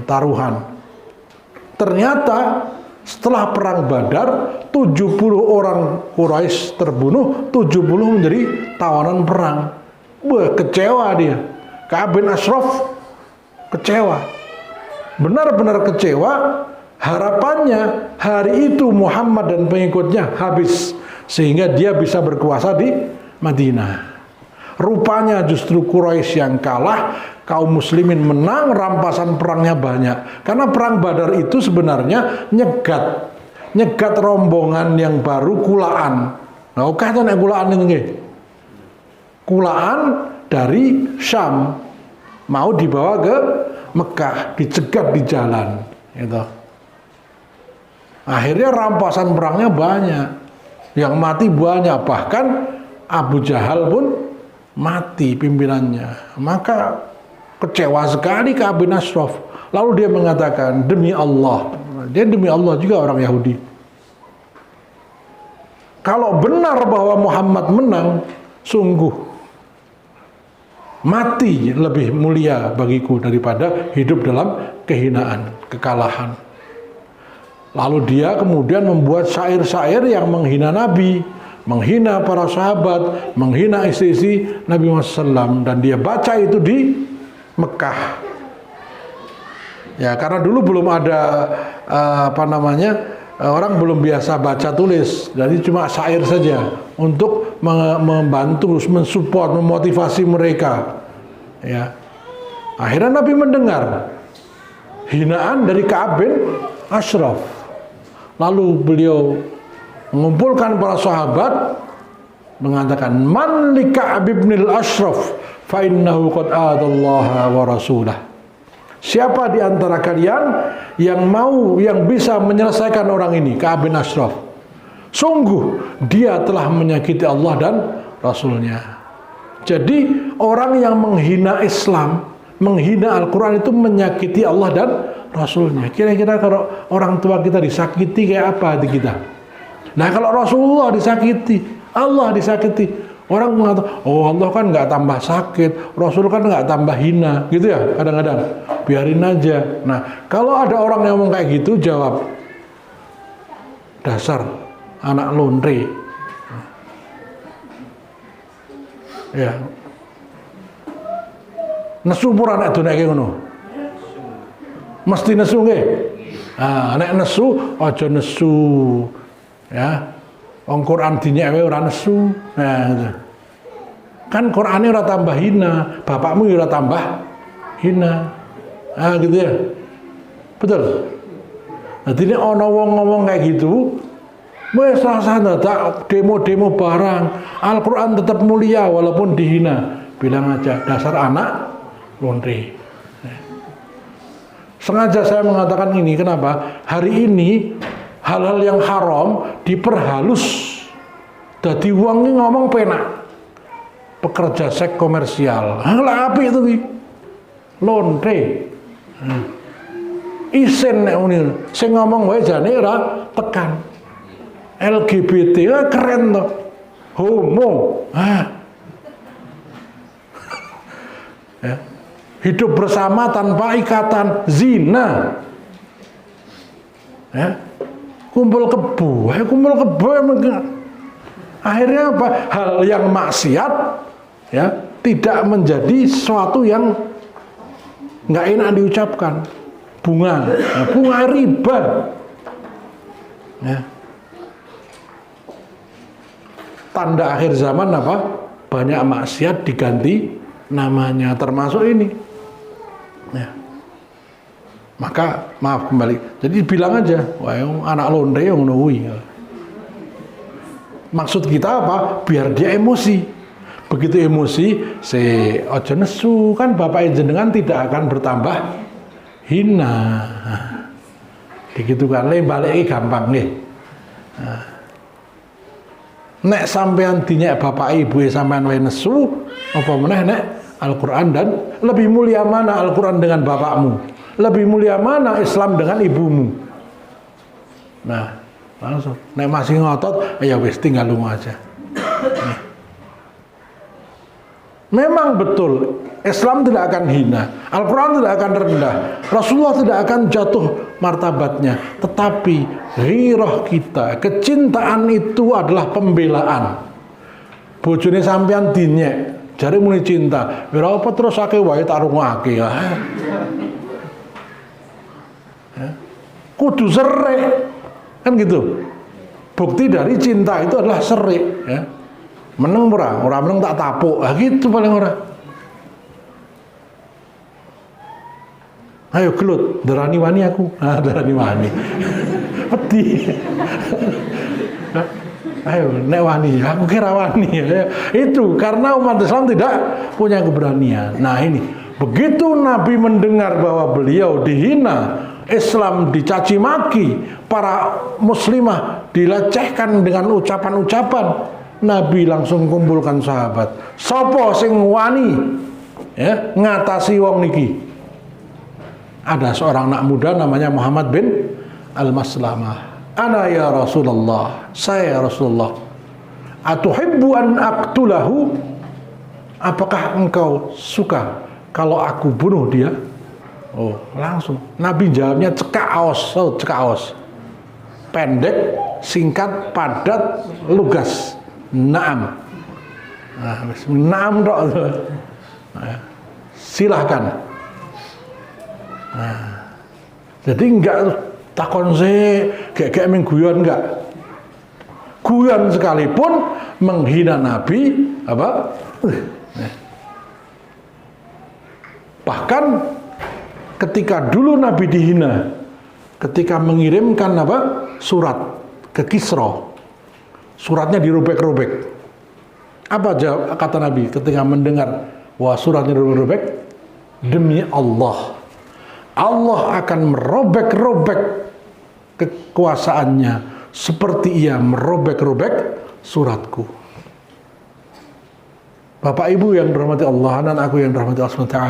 taruhan. Ternyata setelah perang Badar, 70 orang Quraisy terbunuh, 70 menjadi tawanan perang. Wah, kecewa dia. Ka'ab bin Ashraf kecewa. Benar-benar kecewa. Harapannya hari itu Muhammad dan pengikutnya habis, sehingga dia bisa berkuasa di Madinah. Rupanya justru Quraisy yang kalah, kaum muslimin menang, rampasan perangnya banyak. Karena perang Badar itu sebenarnya nyegat rombongan yang baru kulaan. Nah, oke itu nek kulaan ini. Kulaan dari Syam mau dibawa ke Mekah, dicegat di jalan, gitu. Akhirnya rampasan perangnya banyak, yang mati banyak, bahkan Abu Jahal pun mati pimpinannya. Maka kecewa sekali Ka'ab bin Ashraf. Lalu dia mengatakan, demi Allah. Dia demi Allah juga orang Yahudi. Kalau benar bahwa Muhammad menang, sungguh mati lebih mulia bagiku daripada hidup dalam kehinaan, kekalahan. Lalu dia kemudian membuat syair-syair yang menghina Nabi, menghina para sahabat, menghina istri-istri Nabi Muhammad SAW, dan dia baca itu di Mekah. Ya, karena dulu belum ada orang belum biasa baca tulis, jadi cuma syair saja untuk membantu, mensupport, memotivasi mereka. Ya, akhirnya Nabi mendengar hinaan dari Ka'ab bin Ashraf. Lalu beliau mengumpulkan para sahabat, mengatakan, man li Ka'ab bin Ashraf fa innahu qad adallaha wa rasulah. Siapa di antara kalian yang bisa menyelesaikan orang ini, Ka'ab bin Ashraf? Sungguh dia telah menyakiti Allah dan Rasulnya. Jadi orang yang menghina Islam, menghina Al-Quran itu menyakiti Allah dan Rasulnya. Kira-kira kalau orang tua kita disakiti kayak apa hati kita? Nah kalau Rasulullah disakiti, Allah disakiti, Orang mengatakan, oh Allah kan nggak tambah sakit, Rasul kan nggak tambah hina, gitu ya kadang-kadang. Biarin aja. Nah, kalau ada orang yang ngomong kayak gitu, jawab, dasar anak lontre. Ya. Nesu pura nek donek ngono. Mesti nesu nggih. Ah, nek nesu aja nesu. Ya. Wong Quran dinyewe ora nesu. Nah, gitu. Kan Qur'ane ora tambah hina, bapakmu ora tambah hina. Ah, gitu ya. Betul. Nah, ini ana wong ngomong kayak gitu, wes rasa dadak demo-demo barang. Al-Qur'an tetap mulia walaupun dihina. Bilang aja dasar anak lontre. Sengaja saya mengatakan ini, kenapa? Hari ini hal-hal yang haram diperhalus. Dadi wong ngomong penak. Pekerja seks komersial. Lah apik itu ki. Lontre. Isen nek ngene. Sing ngomong wae jane ora tekan. LGBT keren to. Homo. Ya. Hidup bersama tanpa ikatan, zina. Ya. Kumpul kebo. Akhirnya apa? Hal yang maksiat ya tidak menjadi sesuatu yang nggak enak diucapkan. Bunga riba. Ya. Tanda akhir zaman apa? Banyak maksiat diganti namanya, termasuk ini. Ya. Maka maaf kembali. Jadi bilang aja, wah anak lontre yang ngono kuwi. Maksud kita apa? Biar dia emosi. Begitu emosi, ojo nesu, kan bapak jenengan tidak akan bertambah hina. Begitu kan, baleki gampang nih. Nek sampean dinyak bapak ibu sampean wae nesu, apa meneh nek Al-Qur'an, dan lebih mulia mana Al-Qur'an dengan bapakmu? Lebih mulia mana Islam dengan ibumu? Nah, langsung. Nek masih ngotot, ya wis tinggal lunga aja. Nih. Memang betul, Islam tidak akan hina, Al-Quran tidak akan rendah, Rasulullah tidak akan jatuh martabatnya. Tetapi ghirah kita, kecintaan itu adalah pembelaan. Bojone sampean dinyek, jare muni cinta, ora apa terus akeh wae tak rungokake ya. Kudu serik. Kan gitu. Bukti dari cinta itu adalah serik, ya. Meneng ora meneng tak tapuk. Ah gitu paling ora. Ayo gelut, darani wani aku. Ah darani wani. Peti. Ayo nek wani, aku kira wani. Itu karena umat Islam tidak punya keberanian. Nah ini, begitu Nabi mendengar bahwa beliau dihina, Islam dicaci maki, para muslimah dilecehkan dengan ucapan-ucapan, Nabi langsung kumpulkan sahabat. Sopo sing wani ya ngatasi wong niki? Ada seorang anak muda namanya Muhammad bin Al-Maslamah. Ana ya Rasulullah, saya Rasulullah. Atuhibbu an aqtulahu? Apakah engkau suka kalau aku bunuh dia? Oh, langsung. Nabi jawabnya cekak aos. Pendek, singkat, padat, lugas. Naam. Naam tok. Silahkan. Jadi enggak takon kayak mengguyon enggak. Guyon sekalipun menghina Nabi apa? Bahkan ketika dulu Nabi dihina, ketika mengirimkan apa? Surat ke Kisra. Suratnya dirobek-robek. Apa jawab kata Nabi ketika mendengar wah suratnya dirobek-robek? Demi Allah, Allah akan merobek-robek kekuasaannya seperti ia merobek-robek suratku. Bapak Ibu yang dirahmati Allah dan aku yang dirahmati Allah SWT,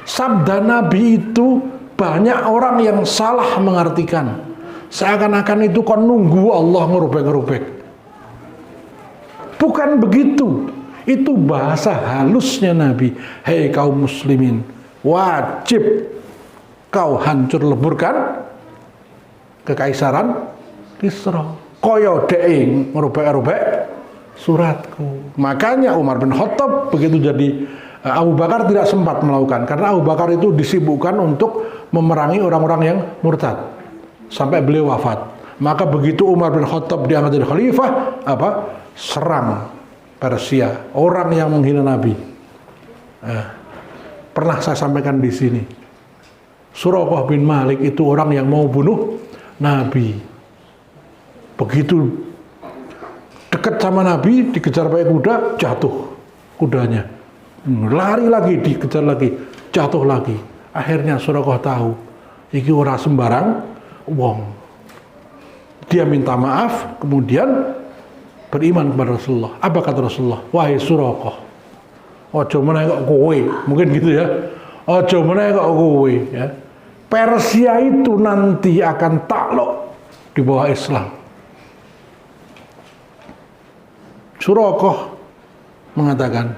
sabda Nabi itu banyak orang yang salah mengartikan. Seakan-akan itu kon nunggu Allah ngerobek-ngerobek. Bukan begitu. Itu bahasa halusnya Nabi. Hei kaum muslimin, wajib kau hancur leburkan kekaisaran Kisra. Koyo deing merubek-rubek suratku. Makanya Umar bin Khattab begitu jadi Abu Bakar tidak sempat melakukan, karena Abu Bakar itu disibukkan untuk memerangi orang-orang yang murtad sampai beliau wafat. Maka begitu Umar bin Khattab diangkat jadi khalifah, serang Persia, orang yang menghina Nabi. Pernah saya sampaikan di sini, Suraqah bin Malik itu orang yang mau bunuh Nabi. Begitu dekat sama Nabi, dikejar pakai kuda, jatuh kudanya. Lari lagi, dikejar lagi, jatuh lagi. Akhirnya Suraqah tahu, iki ora sembarang wong. Dia minta maaf, kemudian beriman kepada Rasulullah. Apa kata Rasulullah? Wahai Suraqah, ojo meneh kok kowe, mungkin gitu ya. Ojo meneh kok kowe, ya. Persia itu nanti akan takluk di bawah Islam. Suraqah mengatakan,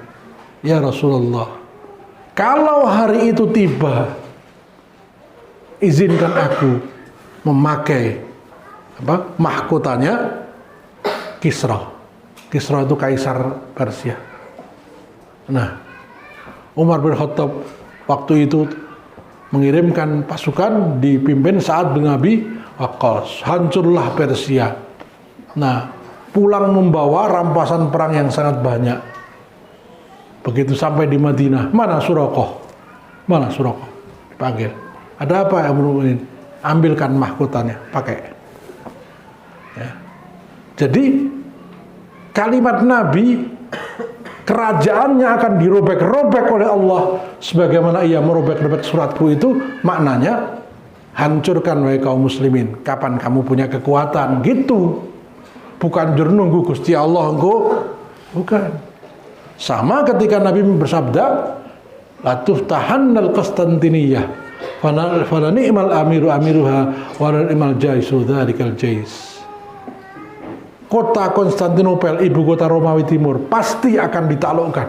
ya Rasulullah, kalau hari itu tiba, izinkan aku memakai mahkotanya Kisra. Kisra itu kaisar Persia. Nah, Umar bin Khattab waktu itu mengirimkan pasukan dipimpin Sa'ad bin Abi Waqqas. Hancurlah Persia. Nah, pulang membawa rampasan perang yang sangat banyak. Begitu sampai di Madinah, mana Suraqah? Mana Suraqah? Dipanggil. Ada apa ya Mu'minin? Ambilkan mahkotanya, pakai. Ya. Jadi kalimat Nabi, kerajaannya akan dirobek-robek oleh Allah sebagaimana ia merobek-robek suratku itu, maknanya hancurkan wahai kaum muslimin. Kapan kamu punya kekuatan? Gitu. Bukan jur nunggu Gusti Allah engko. Bukan. Sama ketika Nabi bersabda, la tuftahannal Qastantiniyah fala ni'mal amiru amiruha wa ni'mal jaisu dzalikal jais. Kota Konstantinopel, ibu kota Romawi Timur, pasti akan ditaklukkan.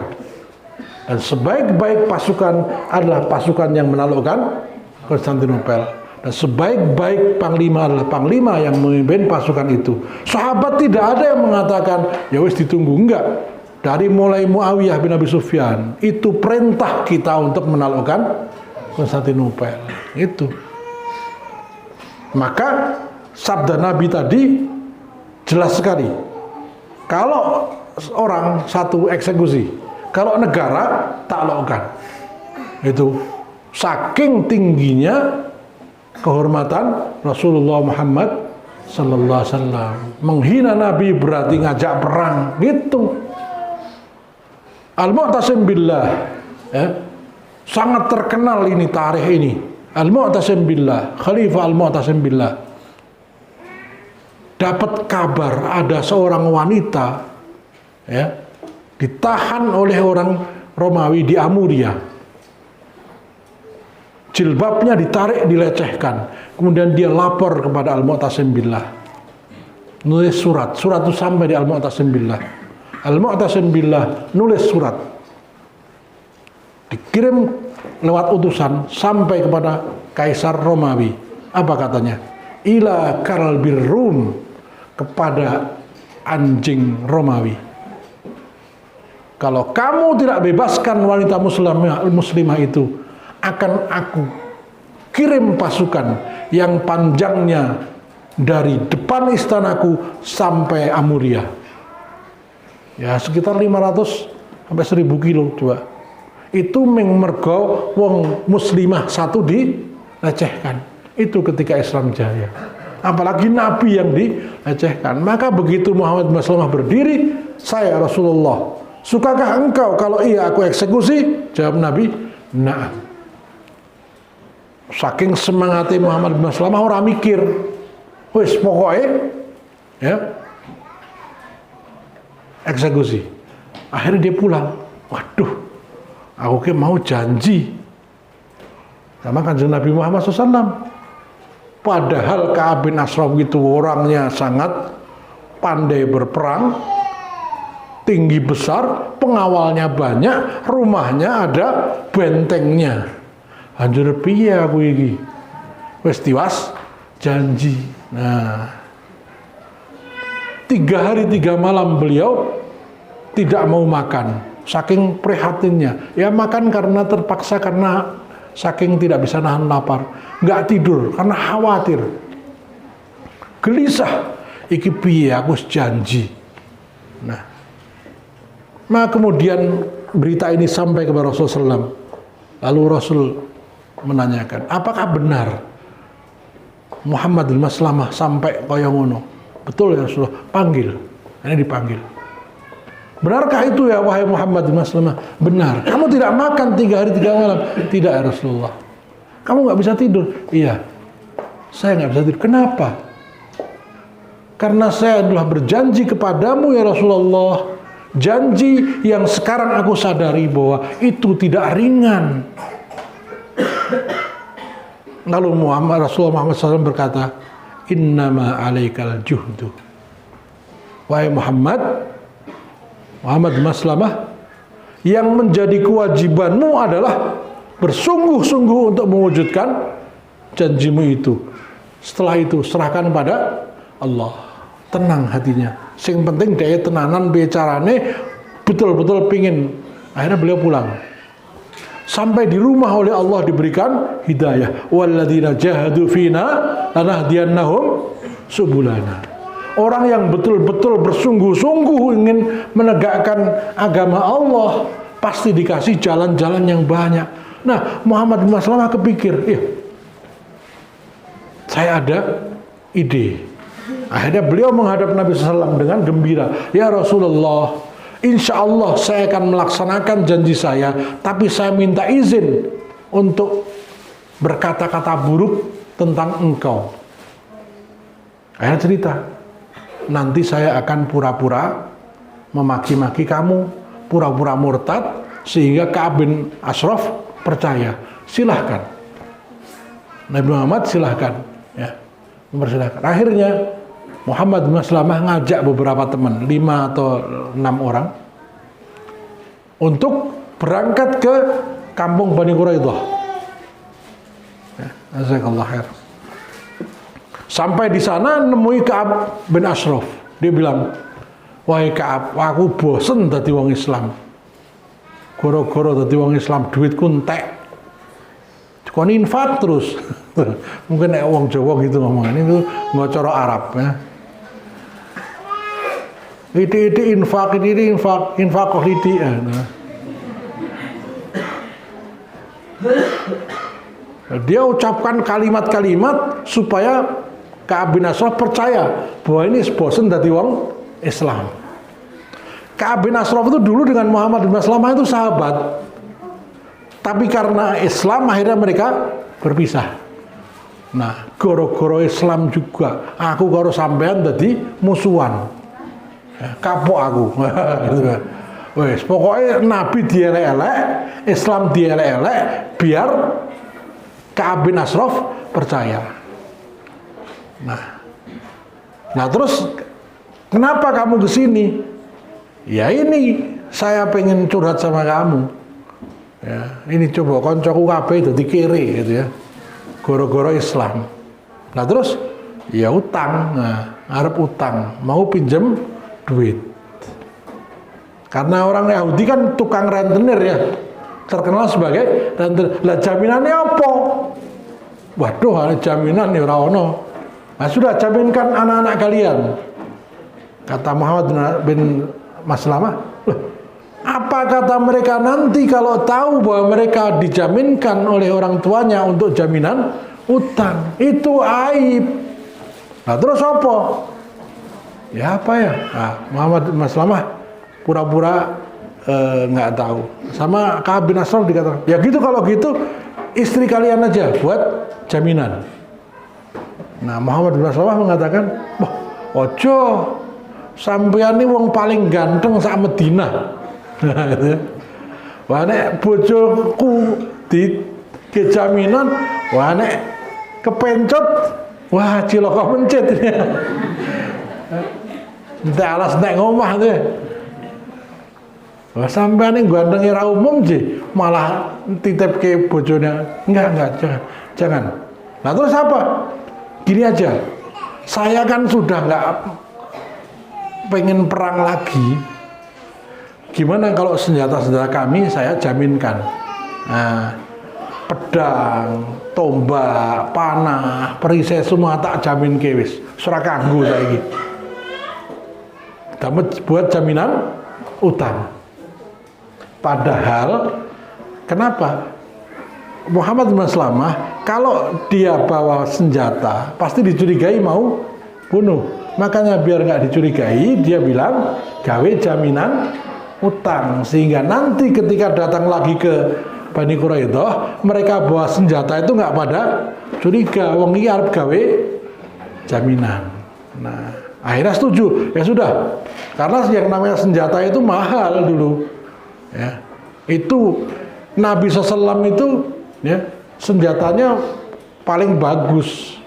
Dan sebaik-baik pasukan adalah pasukan yang menaklukkan Konstantinopel. Dan sebaik-baik panglima adalah panglima yang memimpin pasukan itu. Sahabat tidak ada yang mengatakan, ya wis ditunggu, enggak. Dari mulai Muawiyah bin Abi Sufyan, itu perintah kita untuk menaklukkan Konstantinopel. Itu. Maka sabda Nabi tadi jelas sekali. Kalau orang satu eksekusi, kalau negara taklukkan. Itu saking tingginya kehormatan Rasulullah Muhammad sallallahu alaihi wasallam. Menghina Nabi berarti ngajak perang, gitu. Al-Mu'tasim billah, ya. Sangat terkenal ini tarikh ini. Al-Mu'tasim billah, Khalifah Al-Mu'tasim billah. Dapat kabar ada seorang wanita, ya, ditahan oleh orang Romawi di Amuria. Jilbabnya ditarik, dilecehkan. Kemudian dia lapor kepada Al-Mu'tasim billah. Nulis surat itu sampai di Al-Mu'tasim billah. Al-Mu'tasim billah nulis surat. Dikirim lewat utusan sampai kepada Kaisar Romawi. Apa katanya? Ila kalbir Rum, kepada anjing Romawi. Kalau kamu tidak bebaskan wanita muslimah itu, akan aku kirim pasukan yang panjangnya dari depan istanaku sampai Amuria. Ya sekitar 500 sampai 1000 kilo coba. Itu mergo wong muslimah satu dilecehkan. Itu ketika Islam jaya. Apalagi Nabi yang dilecehkan. Maka begitu Muhammad bin Maslamah berdiri, saya Rasulullah, sukakah engkau kalau iya aku eksekusi? Jawab Nabi, na'am. Saking semangatnya Muhammad bin Maslamah, orang mikir, wis pokoknya, ya, eksekusi. Akhirnya dia pulang. Waduh, aku mau janji sama Kanjeng Nabi Muhammad SAW. Padahal Ka'ab bin Ashraf itu orangnya sangat pandai berperang, tinggi besar, pengawalnya banyak, rumahnya ada bentengnya. Anjur piye aku iki? Wis tiwas janji. Nah, 3 hari 3 malam beliau tidak mau makan, saking prihatinnya. Ya makan karena terpaksa, karena saking tidak bisa nahan lapar. Nggak tidur karena khawatir, gelisah. Iki piye aku janji. Nah, kemudian berita ini sampai kepada Rasulullah SAW. Lalu Rasul menanyakan, apakah benar Muhammad bin Maslamah sampai kaya ngono? Betul ya Rasulullah, panggil. Ini dipanggil. Benarkah itu ya wahai Muhammad bin Maslamah? Benar. Kamu tidak makan 3 hari 3 malam? Tidak ya Rasulullah. Kamu nggak bisa tidur? Iya. Saya nggak bisa tidur. Kenapa? Karena saya adalah berjanji kepadamu ya Rasulullah. Janji yang sekarang aku sadari bahwa itu tidak ringan. Lalu Rasulullah Muhammad SAW berkata, innama alaikal juhdu. Wahai Muhammad Maslamah, yang menjadi kewajibanmu adalah bersungguh-sungguh untuk mewujudkan janjimu itu. Setelah itu serahkan pada Allah. Tenang hatinya. Sing penting dia tenanan bicarane betul-betul pingin. Akhirnya beliau pulang. Sampai di rumah oleh Allah diberikan hidayah. Walladzina jahadu fina lanahdiyannahum subulana. Orang yang betul-betul bersungguh-sungguh ingin menegakkan agama Allah pasti dikasih jalan-jalan yang banyak. Nah, Muhammad bin Maslamah kepikir, saya ada ide. Akhirnya beliau menghadap Nabi SAW dengan gembira. Ya Rasulullah, insya Allah saya akan melaksanakan janji saya, tapi saya minta izin untuk berkata-kata buruk tentang engkau. Akhirnya cerita, nanti saya akan pura-pura memaki-maki kamu, pura-pura murtad, sehingga Ka'ab bin Ashraf percaya. Silahkan. Nabi Muhammad silahkan. Ya, mempersilahkan. Akhirnya Muhammad bin Maslamah ngajak beberapa teman, 5 atau 6 orang, untuk berangkat ke kampung Bani Quraidah. Jazakallah khair. Sampai di sana nemui Ka'ab bin Ashraf. Dia bilang, wahai Ka'ab, aku bosen dadi wong Islam. Goro-goro dadi wong Islam, duitku entek. Kon infak terus. Mungkin nek wong Jawa gitu ngomong, ini nggak cara Arab ya. Ini infak kok lidi. Dia ucapkan kalimat-kalimat supaya Ka'ab bin Ashraf percaya bahwa ini bosen dadi wong Islam. Ka'ab bin Ashraf itu dulu dengan Muhammad bin Maslamah itu sahabat. Tapi karena Islam akhirnya mereka berpisah. Nah, goro-goro Islam juga aku karo sampean dadi musuhan. Kapok aku. Wes, pokoknya Nabi dielek-elek, Islam dielek-elek, biar Ka'ab bin Ashraf percaya. Nah terus kenapa kamu kesini? Ya ini saya pengen curhat sama kamu. Ya, ini coba koncoku kabeh dadi kere gitu ya. Goro-goro Islam. Nah terus ya utang, ngarep utang, mau pinjem duit. Karena orang Yahudi kan tukang rentenir ya, terkenal sebagai rentenir. Lah jaminannya apa? Waduh, ada jaminan ya ora ono. Nah sudah, jaminkan anak-anak kalian. Kata Muhammad bin Maslamah, apa kata mereka nanti kalau tahu bahwa mereka dijaminkan oleh orang tuanya untuk jaminan utang? Itu aib. Nah terus apa? Ya apa ya? Nah, Muhammad bin Maslamah pura-pura nggak tahu. Sama Ka'ab bin Ashraf dikatakan, ya gitu, kalau gitu istri kalian aja buat jaminan. Nah Muhammad bin Maslamah mengatakan, wah ojo, sampeyan ini wong paling ganteng sak Medina. Wah nek bojoku di jaminan, wah nek kepencot, wah cilaka mencet. Entah alas nek ngomah tuh. Wah, sampean yang ganteng ra umum sih, malah titip ke bojone. Enggak, jangan. Nah terus apa? Gini aja, saya kan sudah nggak pengen perang lagi. Gimana kalau senjata-senjata kami saya jaminkan? Nah, pedang, tombak, panah, perisai semua tak jamin kewis. Surah kanggo saiki. Kamu buat jaminan utang. Padahal kenapa? Muhammad bin Maslamah kalau dia bawa senjata pasti dicurigai mau bunuh. Makanya biar nggak dicurigai dia bilang gawe jaminan utang sehingga nanti ketika datang lagi ke Bani Quraidah mereka bawa senjata itu nggak pada curiga. Wong iki arep gawe jaminan. Nah akhirnya setuju. Ya sudah, karena yang namanya senjata itu mahal dulu. Ya, itu Nabi SAW itu ya senjatanya paling bagus.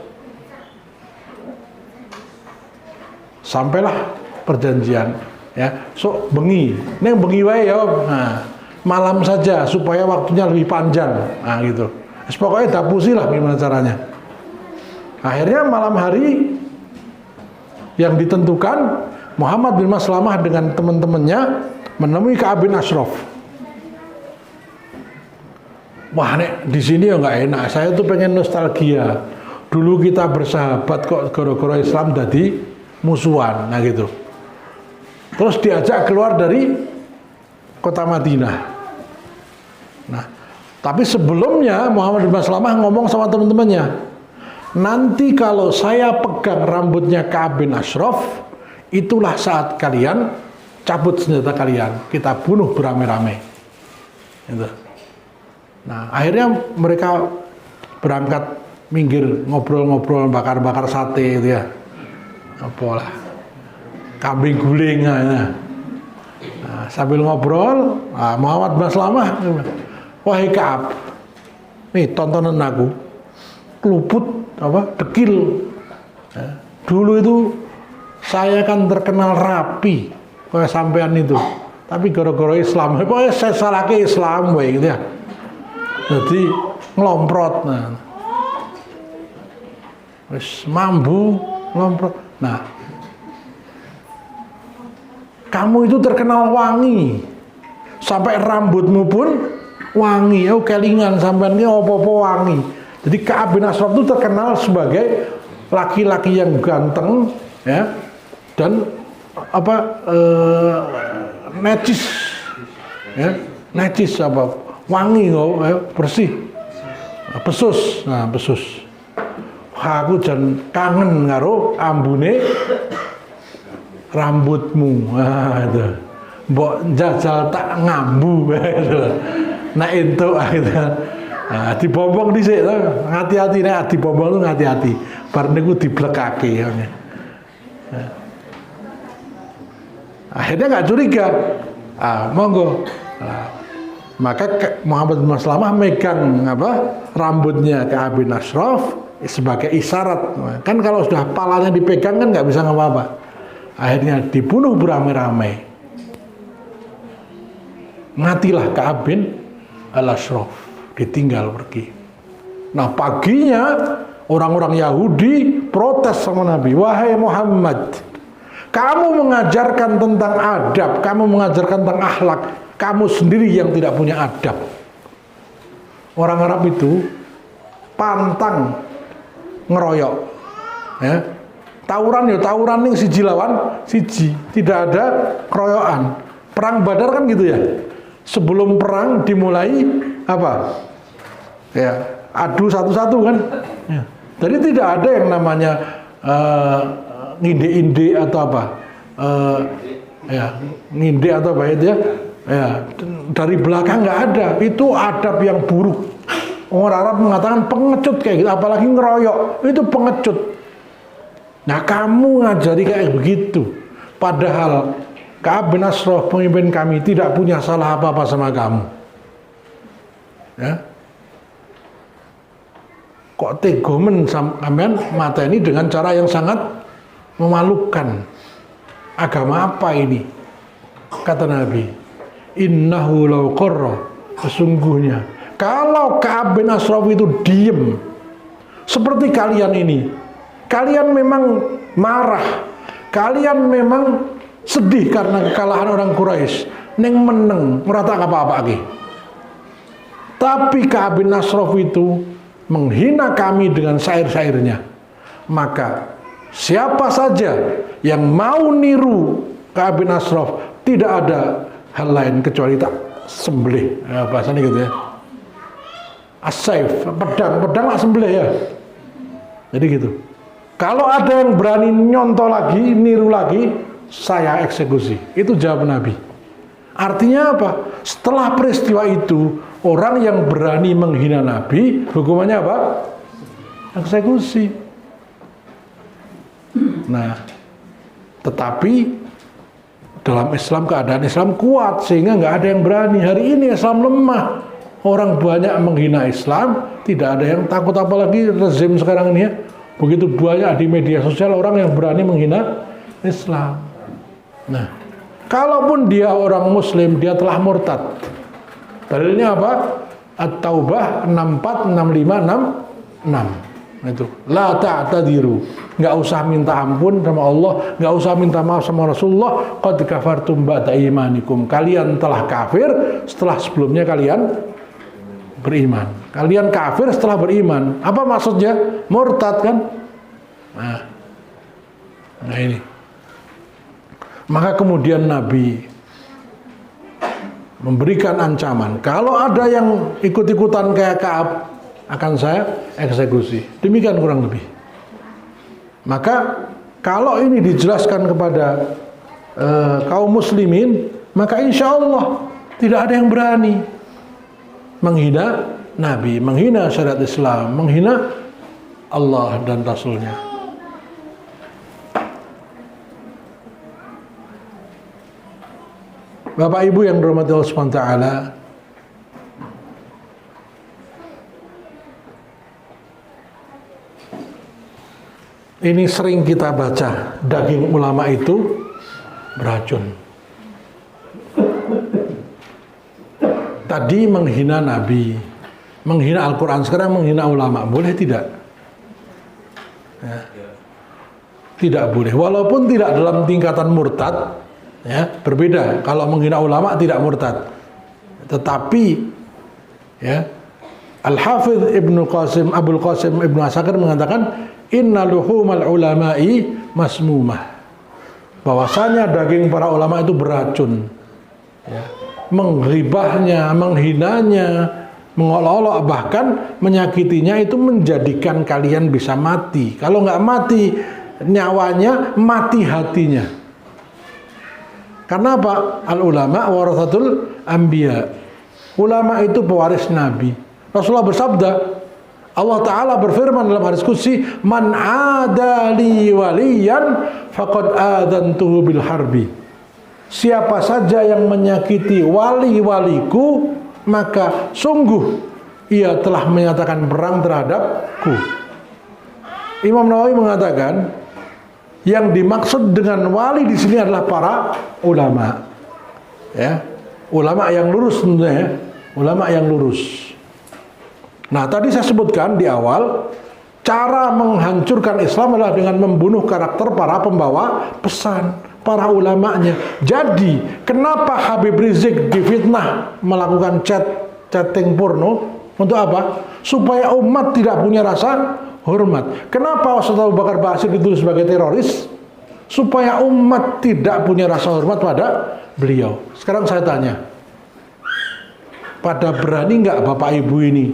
Sampailah perjanjian ya, so bengi wae ya. Nah, malam saja supaya waktunya lebih panjang. Nah gitu. Pokoknya dapusi lah gimana caranya. Akhirnya malam hari yang ditentukan Muhammad bin Maslamah dengan teman-temannya menemui Ka'ab bin Ashraf. Wah, nek di sini ya nggak enak. Saya tuh pengen nostalgia. Dulu kita bersahabat kok gara-gara Islam jadi musuhan, nah gitu. Terus diajak keluar dari kota Madinah. Nah, tapi sebelumnya Muhammad bin Maslamah ngomong sama teman-temannya, nanti kalau saya pegang rambutnya Ka'ab bin Ashraf, itulah saat kalian cabut senjata kalian, kita bunuh beramai-ramai. Gitu. Nah, akhirnya mereka berangkat minggir ngobrol-ngobrol, bakar-bakar sate itu ya. Apalah. Kambing guling nah, sambil ngobrol, Muhammad bin Maslamah, wahai Ka'ab, nih tontonan aku, luput dekil. Ya, dulu itu saya kan terkenal rapi kayak sampean itu, tapi gara-gara Islam, pokoknya saya salahke Islam wae gitu ya. Jadi ngelomprot, nah, wis mambu ngelomprot. Nah, kamu itu terkenal wangi, sampai rambutmu pun wangi, kelingan sampean ini apa-apa wangi. Jadi Ka'ab bin Ashraf itu terkenal sebagai laki-laki yang ganteng, ya, dan necis, ya, necis wangi bersih, besus. Nah, besus. Aku jan kangen karo ambune rambutmu. Nah, itu. Mbok jajal tak ngambu gitu. Nah, itu gitu. Nah, dibombong dhisik to. Hati-hati nek dibombong tuh hati-hati. Bar niku diblekake. Nah. Akhirnya nggak curiga, monggo. Nah, maka Muhammad bin Maslamah megang rambutnya Ka'ab bin Ashraf sebagai isyarat. Kan kalau sudah palanya dipegang kan nggak bisa ngapa-apa. Akhirnya dibunuh beramai-ramai. Matilah Ka'ab bin Ashraf, ditinggal pergi. Nah paginya orang-orang Yahudi protes sama Nabi, wahai Muhammad, kamu mengajarkan tentang adab, kamu mengajarkan tentang akhlak, kamu sendiri yang tidak punya adab. Orang Arab itu pantang ngeroyok, ya. Tawuran ya tawuran ning siji lawan siji, tidak ada keroyokan. Perang Badar kan gitu ya. Sebelum perang dimulai apa? Ya, adu satu-satu kan. Ya. Jadi tidak ada yang namanya nginde-inde atau apa, ya nginde atau apa itu ya, ya dari belakang nggak ada, itu adab yang buruk. Orang Arab mengatakan pengecut kayak gitu, apalagi ngeroyok itu pengecut. Nah kamu ngajari kayak begitu, padahal Ka'ab bin Ashraf pemimpin kami tidak punya salah apa-apa sama kamu. Ya. Kok tegomen sampean mata ini dengan cara yang sangat memalukan. Agama apa ini? Kata Nabi, innahu law qarra, sesungguhnya kalau Ka'ab bin Ashraf itu diem seperti kalian ini, kalian memang marah, kalian memang sedih karena kekalahan orang Quraisy, neng meneng merata apa-apa lagi. Tapi Ka'ab bin Ashraf itu menghina kami dengan syair-syairnya, maka siapa saja yang mau niru Ka'ab bin Ashraf, tidak ada hal lain kecuali tak sembelih. Ya, bahasanya gitu ya. As-saif, pedang tak sembelih ya. Jadi gitu. Kalau ada yang berani nyontoh lagi, niru lagi, saya eksekusi. Itu jawab Nabi. Artinya apa? Setelah peristiwa itu, orang yang berani menghina Nabi, hukumannya apa? Eksekusi. Nah, tetapi dalam Islam, keadaan Islam kuat sehingga nggak ada yang berani. Hari ini Islam lemah, orang banyak menghina Islam, tidak ada yang takut, apalagi rezim sekarang ini ya. Begitu banyak di media sosial orang yang berani menghina Islam. Nah, kalaupun dia orang Muslim, dia telah murtad. Dalilnya apa? At-Taubah 64, 65, 66. Itu la ta'tadiru, nggak usah minta ampun sama Allah, nggak usah minta maaf sama Rasulullah. Qad kafartum ba'da imanikum, kalian telah kafir setelah sebelumnya kalian beriman. Kalian kafir setelah beriman. Apa maksudnya? Murtad kan? Nah ini. Maka kemudian Nabi memberikan ancaman, kalau ada yang ikut-ikutan kayak Ka'ab, akan saya eksekusi. Demikian kurang lebih. Maka kalau ini dijelaskan kepada kaum muslimin, maka insya Allah tidak ada yang berani menghina Nabi, menghina syariat Islam, menghina Allah dan Rasulnya. Bapak Ibu yang dirahmati Allah SWT, ini sering kita baca, daging ulama itu beracun. Tadi menghina Nabi, menghina Al-Quran, sekarang menghina ulama, boleh tidak? Ya. Tidak boleh, walaupun tidak dalam tingkatan murtad, ya, berbeda. Kalau menghina ulama tidak murtad, tetapi ya, Al-Hafidh Ibnu Qasim, Abul Qasim Ibnu Asakir mengatakan, inna luhumal ulama'i masmumah, bahwasanya daging para ulama itu beracun, ya. Menghibahnya, menghinanya, mengolok-olok, bahkan menyakitinya itu menjadikan kalian bisa mati. Kalau nggak mati nyawanya, mati hatinya. Karena apa? Al ulama warathatul anbiya, ulama itu pewaris Nabi. Rasulullah bersabda, Allah Ta'ala berfirman dalam hadis qudsi, man adali waliyan faqad adantuhu bil harbi. Siapa saja yang menyakiti wali-waliku, maka sungguh ia telah menyatakan perang terhadapku. Imam Nawawi mengatakan, yang dimaksud dengan wali di sini adalah para ulama. Ya, ulama yang lurus tentunya, ya. Ulama yang lurus. Nah, tadi saya sebutkan di awal, cara menghancurkan Islam adalah dengan membunuh karakter para pembawa pesan, para ulamanya. Jadi, kenapa Habib Rizik difitnah melakukan chatting porno? Untuk apa? Supaya umat tidak punya rasa hormat. Kenapa Ustaz Abu Bakar Basir ditulis sebagai teroris? Supaya umat tidak punya rasa hormat pada beliau. Sekarang saya tanya, pada berani nggak Bapak Ibu ini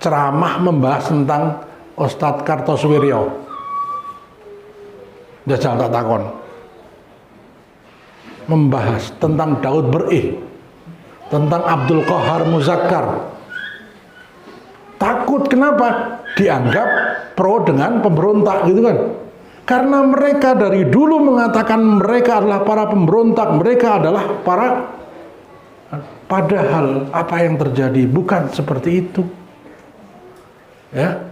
ceramah membahas tentang Ustadz Kartosuwiryo? Jajal tak takon. Membahas tentang Daud Berih, tentang Abdul Qahar Muzakkar. Takut, kenapa? Dianggap pro dengan pemberontak gitu kan. Karena mereka dari dulu mengatakan mereka adalah para pemberontak, mereka adalah para, padahal apa yang terjadi bukan seperti itu. Ya,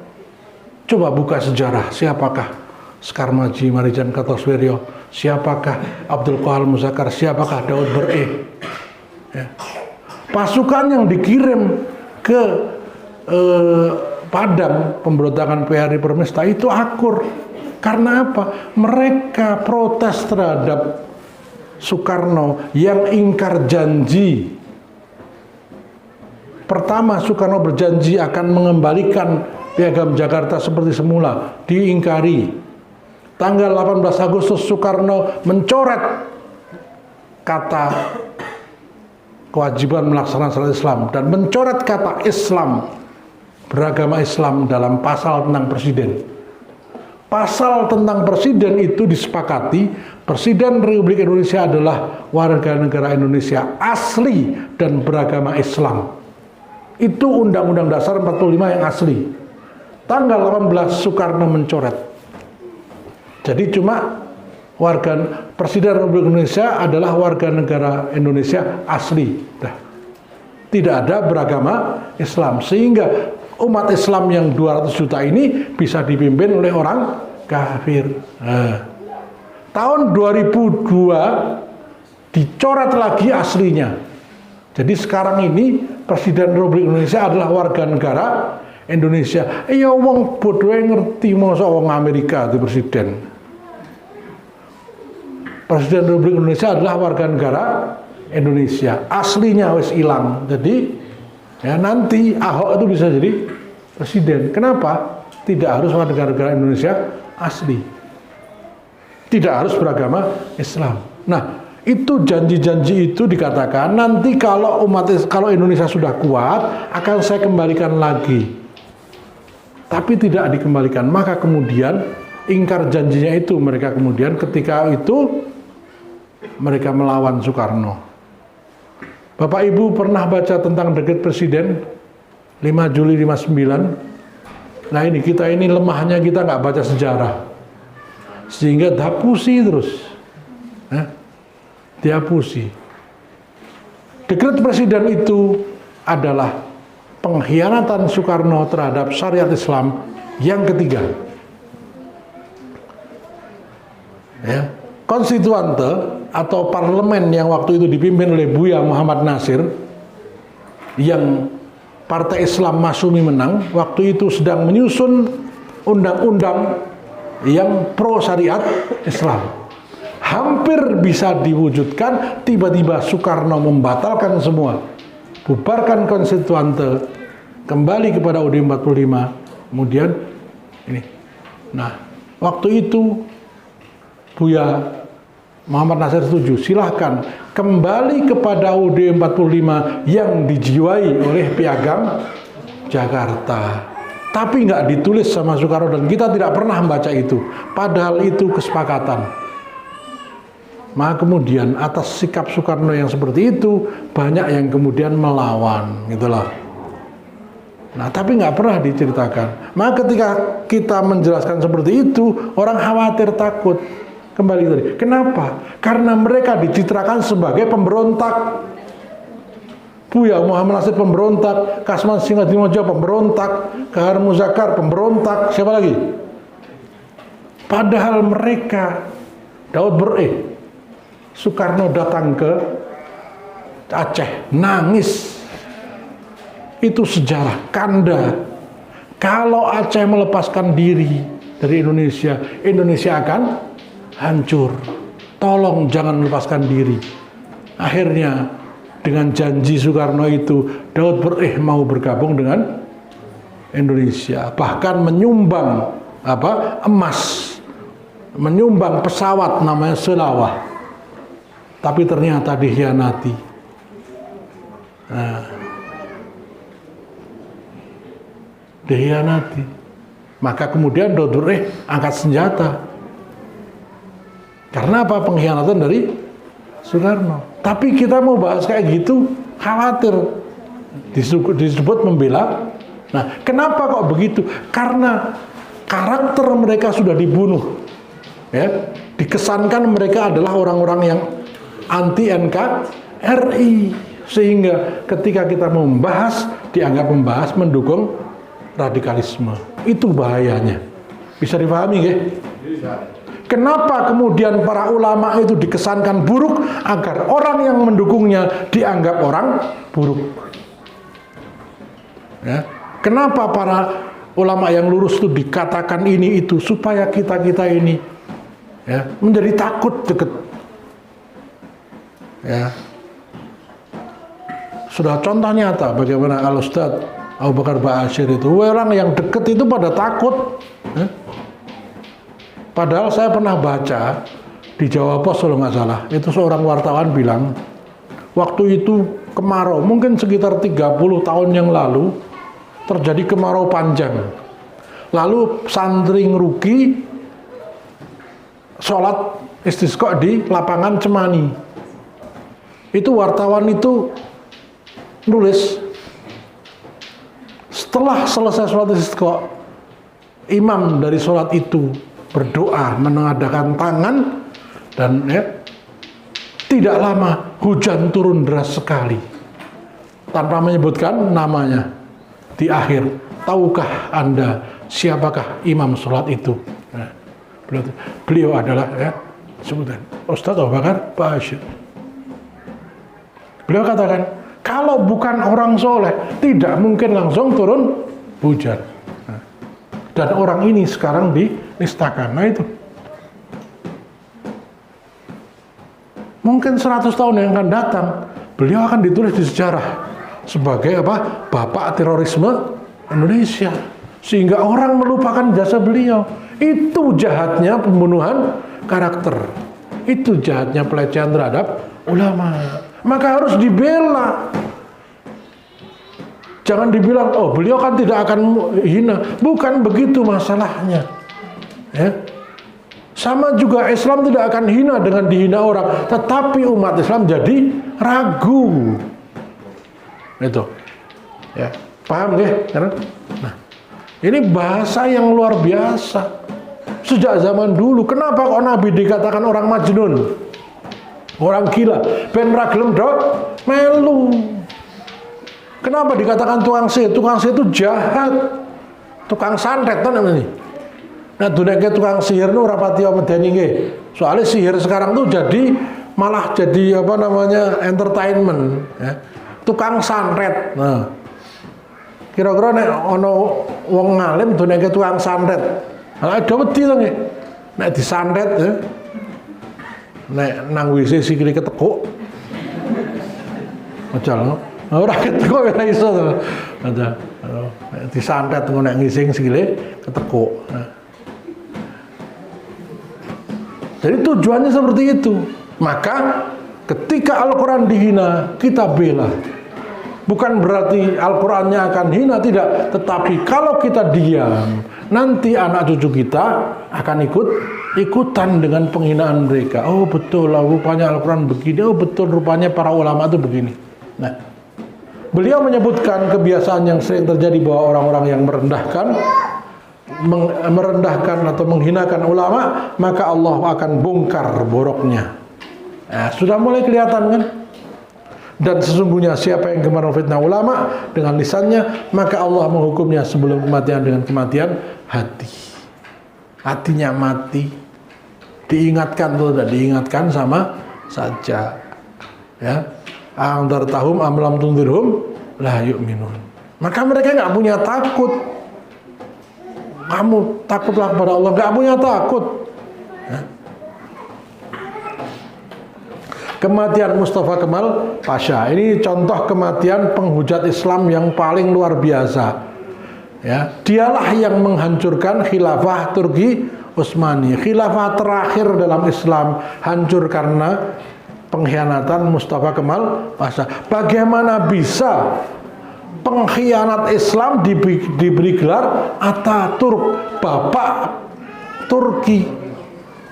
coba buka sejarah, siapakah Sekar Maji Marijan Kartosuwiryo, siapakah Abdul Qahar Muzakkar, siapakah Daud Berih. Ya. Pasukan yang dikirim ke Padang, pemberontakan PRI Permesta itu akur. Karena apa? Mereka protes terhadap Soekarno yang ingkar janji. Pertama, Soekarno berjanji akan mengembalikan Piagam Jakarta seperti semula, diingkari. Tanggal 18 Agustus Soekarno mencoret kata kewajiban melaksanakan salat Islam dan mencoret kata Islam, beragama Islam dalam pasal tentang presiden. Pasal tentang presiden itu disepakati, Presiden Republik Indonesia adalah warga negara Indonesia asli dan beragama Islam. Itu Undang-Undang Dasar 45 yang asli. Tanggal 18 Soekarno mencoret. Jadi cuma Presiden Republik Indonesia adalah warga negara Indonesia asli. Nah, tidak ada beragama Islam. Sehingga umat Islam yang 200 juta ini bisa dipimpin oleh orang kafir. Nah, tahun 2002 dicoret lagi aslinya. Jadi sekarang ini Presiden Republik Indonesia adalah warga negara Indonesia. Ya wong bodoh ngerti masa wong Amerika itu presiden. Presiden Republik Indonesia adalah warga negara Indonesia. Aslinya wis hilang. Jadi ya nanti Ahok itu bisa jadi presiden. Kenapa? Tidak harus warga negara Indonesia asli. Tidak harus beragama Islam. Nah, itu janji-janji itu dikatakan nanti kalau Indonesia sudah kuat akan saya kembalikan lagi. Tapi tidak dikembalikan. Maka kemudian ingkar janjinya itu mereka kemudian ketika itu mereka melawan Soekarno. Bapak Ibu pernah baca tentang dekret presiden 5 Juli 59? Nah kita ini lemahnya kita nggak baca sejarah. Sehingga dihapusi terus. Dihapusi. Dekret presiden itu adalah pengkhianatan Soekarno terhadap syariat Islam yang ketiga. Ya. Konstituante atau parlemen yang waktu itu dipimpin oleh Buya Muhammad Nasir yang Partai Islam Masyumi menang, waktu itu sedang menyusun undang-undang yang pro syariat Islam. Hampir bisa diwujudkan, tiba-tiba Soekarno membatalkan semua. Bubarkan konstituante, kembali kepada UUD 45. Kemudian ini. Nah, waktu itu Buya Muhammad Nasir setuju, silahkan kembali kepada UUD 45 yang dijiwai oleh Piagam Jakarta. Tapi nggak ditulis sama Soekarno dan kita tidak pernah membaca itu. Padahal itu kesepakatan. Maka kemudian atas sikap Soekarno yang seperti itu banyak yang kemudian melawan, gitulah. Nah, tapi nggak pernah diceritakan. Maka ketika kita menjelaskan seperti itu, orang khawatir, takut. Kembali tadi, kenapa? Karena mereka dicitrakan sebagai pemberontak. Buya Muhammad Nasir pemberontak, Kasman Singadimojo pemberontak, Kahar Muzakar pemberontak, siapa lagi? Padahal mereka, Daud Bereh, Soekarno datang ke Aceh, nangis. Itu sejarah kanda. Kalau Aceh melepaskan diri dari Indonesia, Indonesia akan hancur. Tolong jangan melepaskan diri. Akhirnya dengan janji Soekarno itu, Daud Bereh mau bergabung dengan Indonesia, bahkan menyumbang emas, menyumbang pesawat namanya Selawah. Tapi ternyata dikhianati. Nah, dikhianati. Maka kemudian Daud Bereh angkat senjata. Karena apa? Pengkhianatan dari Soekarno. Tapi kita mau bahas kayak gitu, khawatir disebut membela. Nah, kenapa kok begitu? Karena karakter mereka sudah dibunuh. Ya, dikesankan mereka adalah orang-orang yang anti NKRI, sehingga ketika kita membahas dianggap membahas mendukung radikalisme. Itu bahayanya. Bisa dipahami nggih? Kenapa kemudian para ulama itu dikesankan buruk? Agar orang yang mendukungnya dianggap orang buruk. Ya. Kenapa para ulama yang lurus itu dikatakan ini itu? Supaya kita ini ya, menjadi takut deket. Ya. Sudah contoh nyata bagaimana Al-Ustadz Abu Bakar Ba'asyir itu, orang yang deket itu pada takut. Ya. Padahal saya pernah baca di Jawa Pos kalau nggak salah, itu seorang wartawan bilang, waktu itu kemarau, mungkin sekitar 30 tahun yang lalu, terjadi kemarau panjang. Lalu santri ngeruki sholat istisqa di lapangan Cemani. Itu wartawan itu nulis, setelah selesai sholat istisqa, imam dari sholat itu berdoa, menengadahkan tangan, dan ya, tidak lama hujan turun deras sekali tanpa menyebutkan namanya. Di akhir, tahukah Anda siapakah imam sholat itu? Nah, beliau adalah ya, sebutan Ustadz Abu Bakar Ba'asyir. Beliau katakan, kalau bukan orang soleh tidak mungkin langsung turun hujan. Dan orang ini sekarang dinistakan. Nah itu. Mungkin 100 tahun yang akan datang, beliau akan ditulis di sejarah sebagai apa? Bapak terorisme Indonesia. Sehingga orang melupakan jasa beliau. Itu jahatnya pembunuhan karakter. Itu jahatnya pelecehan terhadap ulama. Maka harus dibela. Jangan dibilang, oh beliau kan tidak akan hina. Bukan begitu masalahnya. Ya. Sama juga Islam tidak akan hina dengan dihina orang. Tetapi umat Islam jadi ragu. Itu. Ya. Paham ya? Nah, ini bahasa yang luar biasa. Sejak zaman dulu. Kenapa kok Nabi dikatakan orang majnun? Orang gila. Ben ra gelem dok melu. Kenapa dikatakan tukang sihir? Tukang sihir itu jahat. Tukang santet kan ini. Nah, duneke tukang sihir itu rapati medeni nggih. Soalnya sihir sekarang tuh jadi malah jadi apa namanya? Entertainment, ya. Tukang santet. Nah. Kira-kira nek ana wong ngalim duneke tukang santet. Lah ada wedi to nggih. Nek disantet ya. Nek nang WC sikile ketekuk. Ojal. Ora ketekuk ora iso to. Ada. Disantet ngono nek ngising sikile ketekuk. Nah. Jadi tujuannya seperti itu. Maka ketika Al-Quran dihina, kita bela. Bukan berarti Al-Qurannya akan hina, tidak. Tetapi kalau kita diam, nanti anak cucu kita akan ikutan dengan penghinaan mereka. Oh betul lah, rupanya Al-Quran begini. Oh betul, rupanya para ulama itu begini. Nah, beliau menyebutkan kebiasaan yang sering terjadi bahwa orang-orang yang merendahkan atau menghinakan ulama, maka Allah akan bongkar boroknya. Nah, sudah mulai kelihatan kan? Dan sesungguhnya siapa yang gemar memfitnah ulama dengan lisannya, maka Allah menghukumnya sebelum kematian dengan kematian hati. Hatinya mati. Diingatkan atau tidak diingatkan sama saja. Ya. Antar tahum amlam tundirhum la yu'minun. Maka mereka nggak punya takut. Kamu takutlah kepada Allah, nggak punya takut. Ya. Kematian Mustafa Kemal Pasha, ini contoh kematian penghujat Islam yang paling luar biasa. Ya, dialah yang menghancurkan khilafah Turki Utsmani, khilafah terakhir dalam Islam, hancur karena pengkhianatan Mustafa Kemal Pasha. Bagaimana bisa pengkhianat Islam diberi gelar Ataturk, Bapak Turki?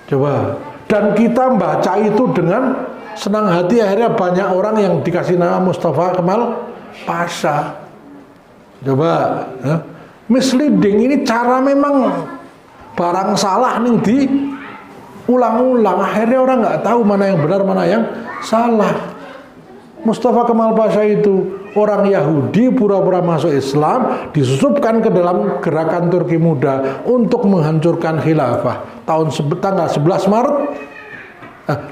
Coba. Dan kita baca itu dengan senang hati, akhirnya banyak orang yang dikasih nama Mustafa Kemal Pasha. Coba, ya. Misleading ini cara memang barang salah nih diulang-ulang. Akhirnya orang nggak tahu mana yang benar, mana yang salah. Mustafa Kemal Pasha itu orang Yahudi pura-pura masuk Islam, disusupkan ke dalam gerakan Turki Muda untuk menghancurkan khilafah. Tanggal 11 Maret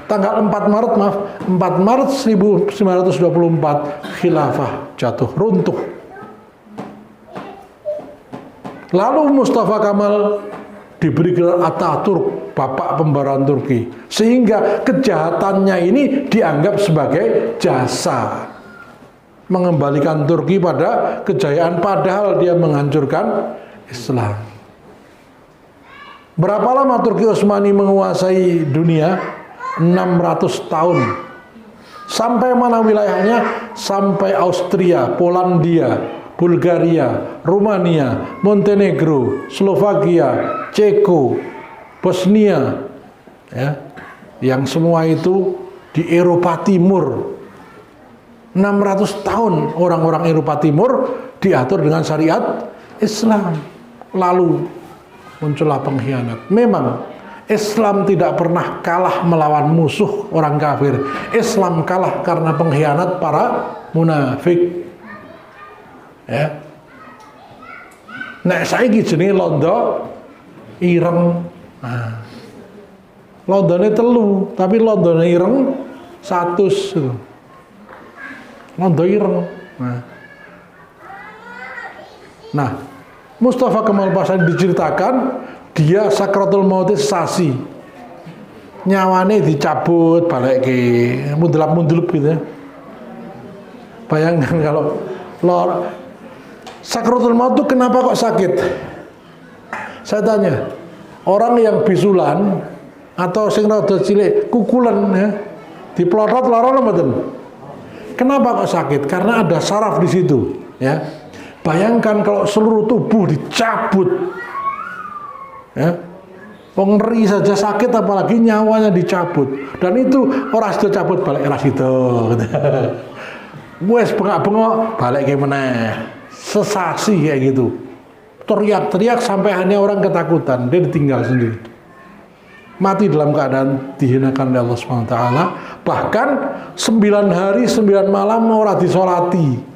tanggal 4 Maret 1924 khilafah jatuh runtuh. Lalu Mustafa Kemal diberi gelar Ataturk, bapak pemberontakan Turki, sehingga kejahatannya ini dianggap sebagai jasa mengembalikan Turki pada kejayaan, padahal dia menghancurkan Islam. Berapa lama Turki Utsmani menguasai dunia? 600 tahun. Sampai mana wilayahnya? Sampai Austria, Polandia, Bulgaria, Rumania, Montenegro, Slovakia, Ceko, Bosnia, ya, yang semua itu di Eropa Timur. 600 tahun orang-orang Eropa Timur diatur dengan syariat Islam. Lalu muncullah pengkhianat. Memang Islam tidak pernah kalah melawan musuh orang kafir. Islam kalah karena pengkhianat para munafik. Ya. Nek saiki jenenge londo ireng. Nah. Londone telu, tapi londone ireng 100 gitu. Londo ireng. Nah, Mustafa Kemal Pasha diceritakan dia sakratul maut sasi, nyawane dicabut balik ke mundulap gitu ya. Bayangkan kalau sakratul maut itu kenapa kok sakit? Saya tanya, orang yang bisulan atau sing rada cilik kukulan ya, diplotot lara mboten. Kenapa kok sakit? Karena ada saraf di situ ya. Bayangkan kalau seluruh tubuh dicabut, ya, ngeri saja sakit, apalagi nyawanya dicabut. Dan itu orang sudah cabut balik era situ. Wes bengak-bengok balik kayak mana? Sesasi kayak gitu. Teriak-teriak sampai hanya orang ketakutan, dia ditinggal sendiri. Mati dalam keadaan dihinakan oleh Allah SWT. Bahkan 9 hari 9 malam orang disolati.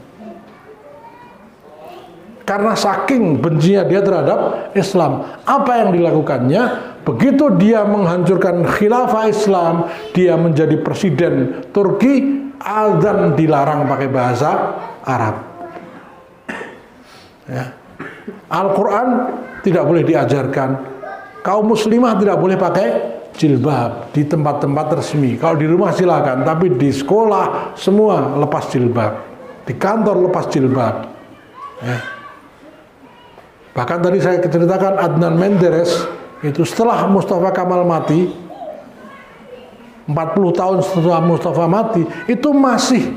Karena saking bencinya dia terhadap Islam. Apa yang dilakukannya? Begitu dia menghancurkan khilafah Islam, dia menjadi presiden Turki, azan dilarang pakai bahasa Arab. Ya. Al-Quran tidak boleh diajarkan. Kaum muslimah tidak boleh pakai jilbab di tempat-tempat resmi. Kalau di rumah silakan, tapi di sekolah semua lepas jilbab. Di kantor lepas jilbab. Ya. Bahkan tadi saya ceritakan Adnan Menderes itu setelah Mustafa Kemal mati, 40 tahun setelah Mustafa mati, itu masih,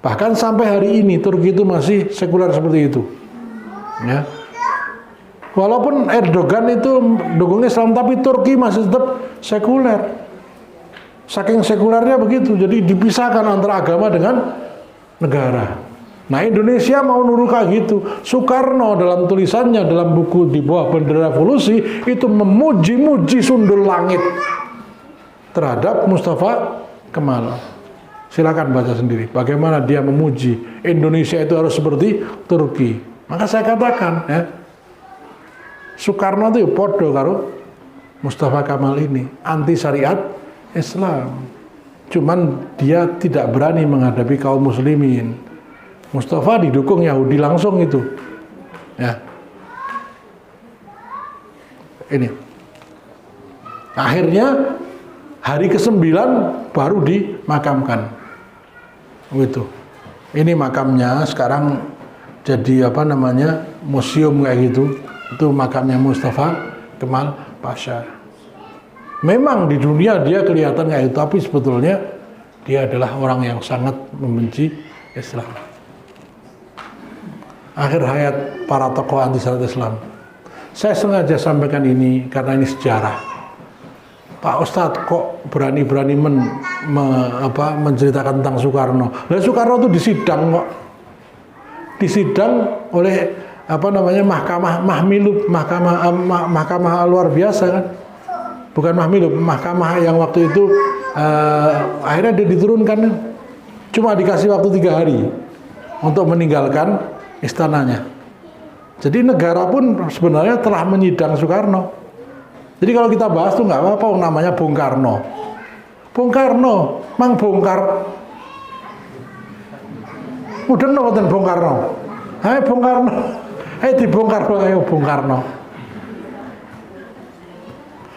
bahkan sampai hari ini Turki itu masih sekuler seperti itu. Ya. Walaupun Erdogan itu dukung Islam, tapi Turki masih tetap sekuler. Saking sekulernya begitu, jadi dipisahkan antara agama dengan negara. Nah, Indonesia mau nurut kayak gitu. Soekarno dalam tulisannya dalam buku Di Bawah Bendera Revolusi itu memuji-muji sundul langit terhadap Mustafa Kemal. Silakan baca sendiri bagaimana dia memuji Indonesia itu harus seperti Turki. Maka saya katakan ya, Soekarno itu podo karo Mustafa Kemal ini, anti syariat Islam. Cuman dia tidak berani menghadapi kaum muslimin. Mustafa didukung Yahudi langsung itu. Ya. Ini. Akhirnya hari ke-9 baru dimakamkan. Gitu. Ini makamnya sekarang jadi apa namanya? Museum kayak gitu. Itu makamnya Mustafa Kemal Pasha. Memang di dunia dia kelihatan kayak itu, tapi sebetulnya dia adalah orang yang sangat membenci Islam. Akhir hayat para tokoh anti syariat Islam. Saya sengaja sampaikan ini karena ini sejarah. Pak Ustadz kok berani-berani menceritakan tentang Soekarno. Nah, Soekarno itu disidang kok. Disidang oleh apa namanya mahkamah luar biasa kan. Bukan mahmilub, mahkamah yang waktu itu akhirnya dia diturunkan. Cuma dikasih waktu 3 hari untuk meninggalkan istananya. Jadi negara pun sebenarnya telah menyidang Soekarno. Jadi kalau kita bahas tuh nggak apa-apa, namanya Bung Karno. Bung Karno, mang bongkar. Udah nonton Bung Karno. Hai Bung Karno, hai dibongkar ayo Bung Karno.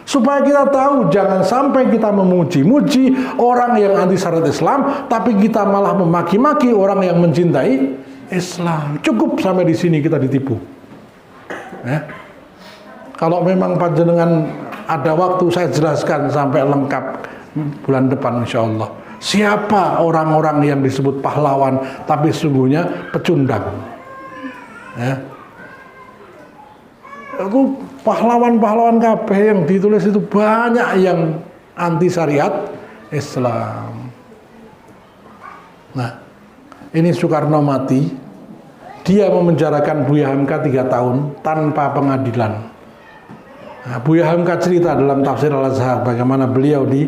Supaya kita tahu, jangan sampai kita memuji-muji orang yang anti syariat Islam, tapi kita malah memaki-maki orang yang mencintai Islam. Cukup sampai di sini kita ditipu. Ya. Kalau memang panjenengan ada waktu, saya jelaskan sampai lengkap bulan depan insya Allah. Siapa orang-orang yang disebut pahlawan, tapi sungguhnya pecundang. Ya. Itu pahlawan-pahlawan kabeh yang ditulis itu banyak yang anti syariat Islam. Nah, ini Soekarno mati, dia memenjarakan Buya Hamka 3 tahun tanpa pengadilan. Nah, Buya Hamka cerita dalam tafsir Al-Azhar bagaimana beliau di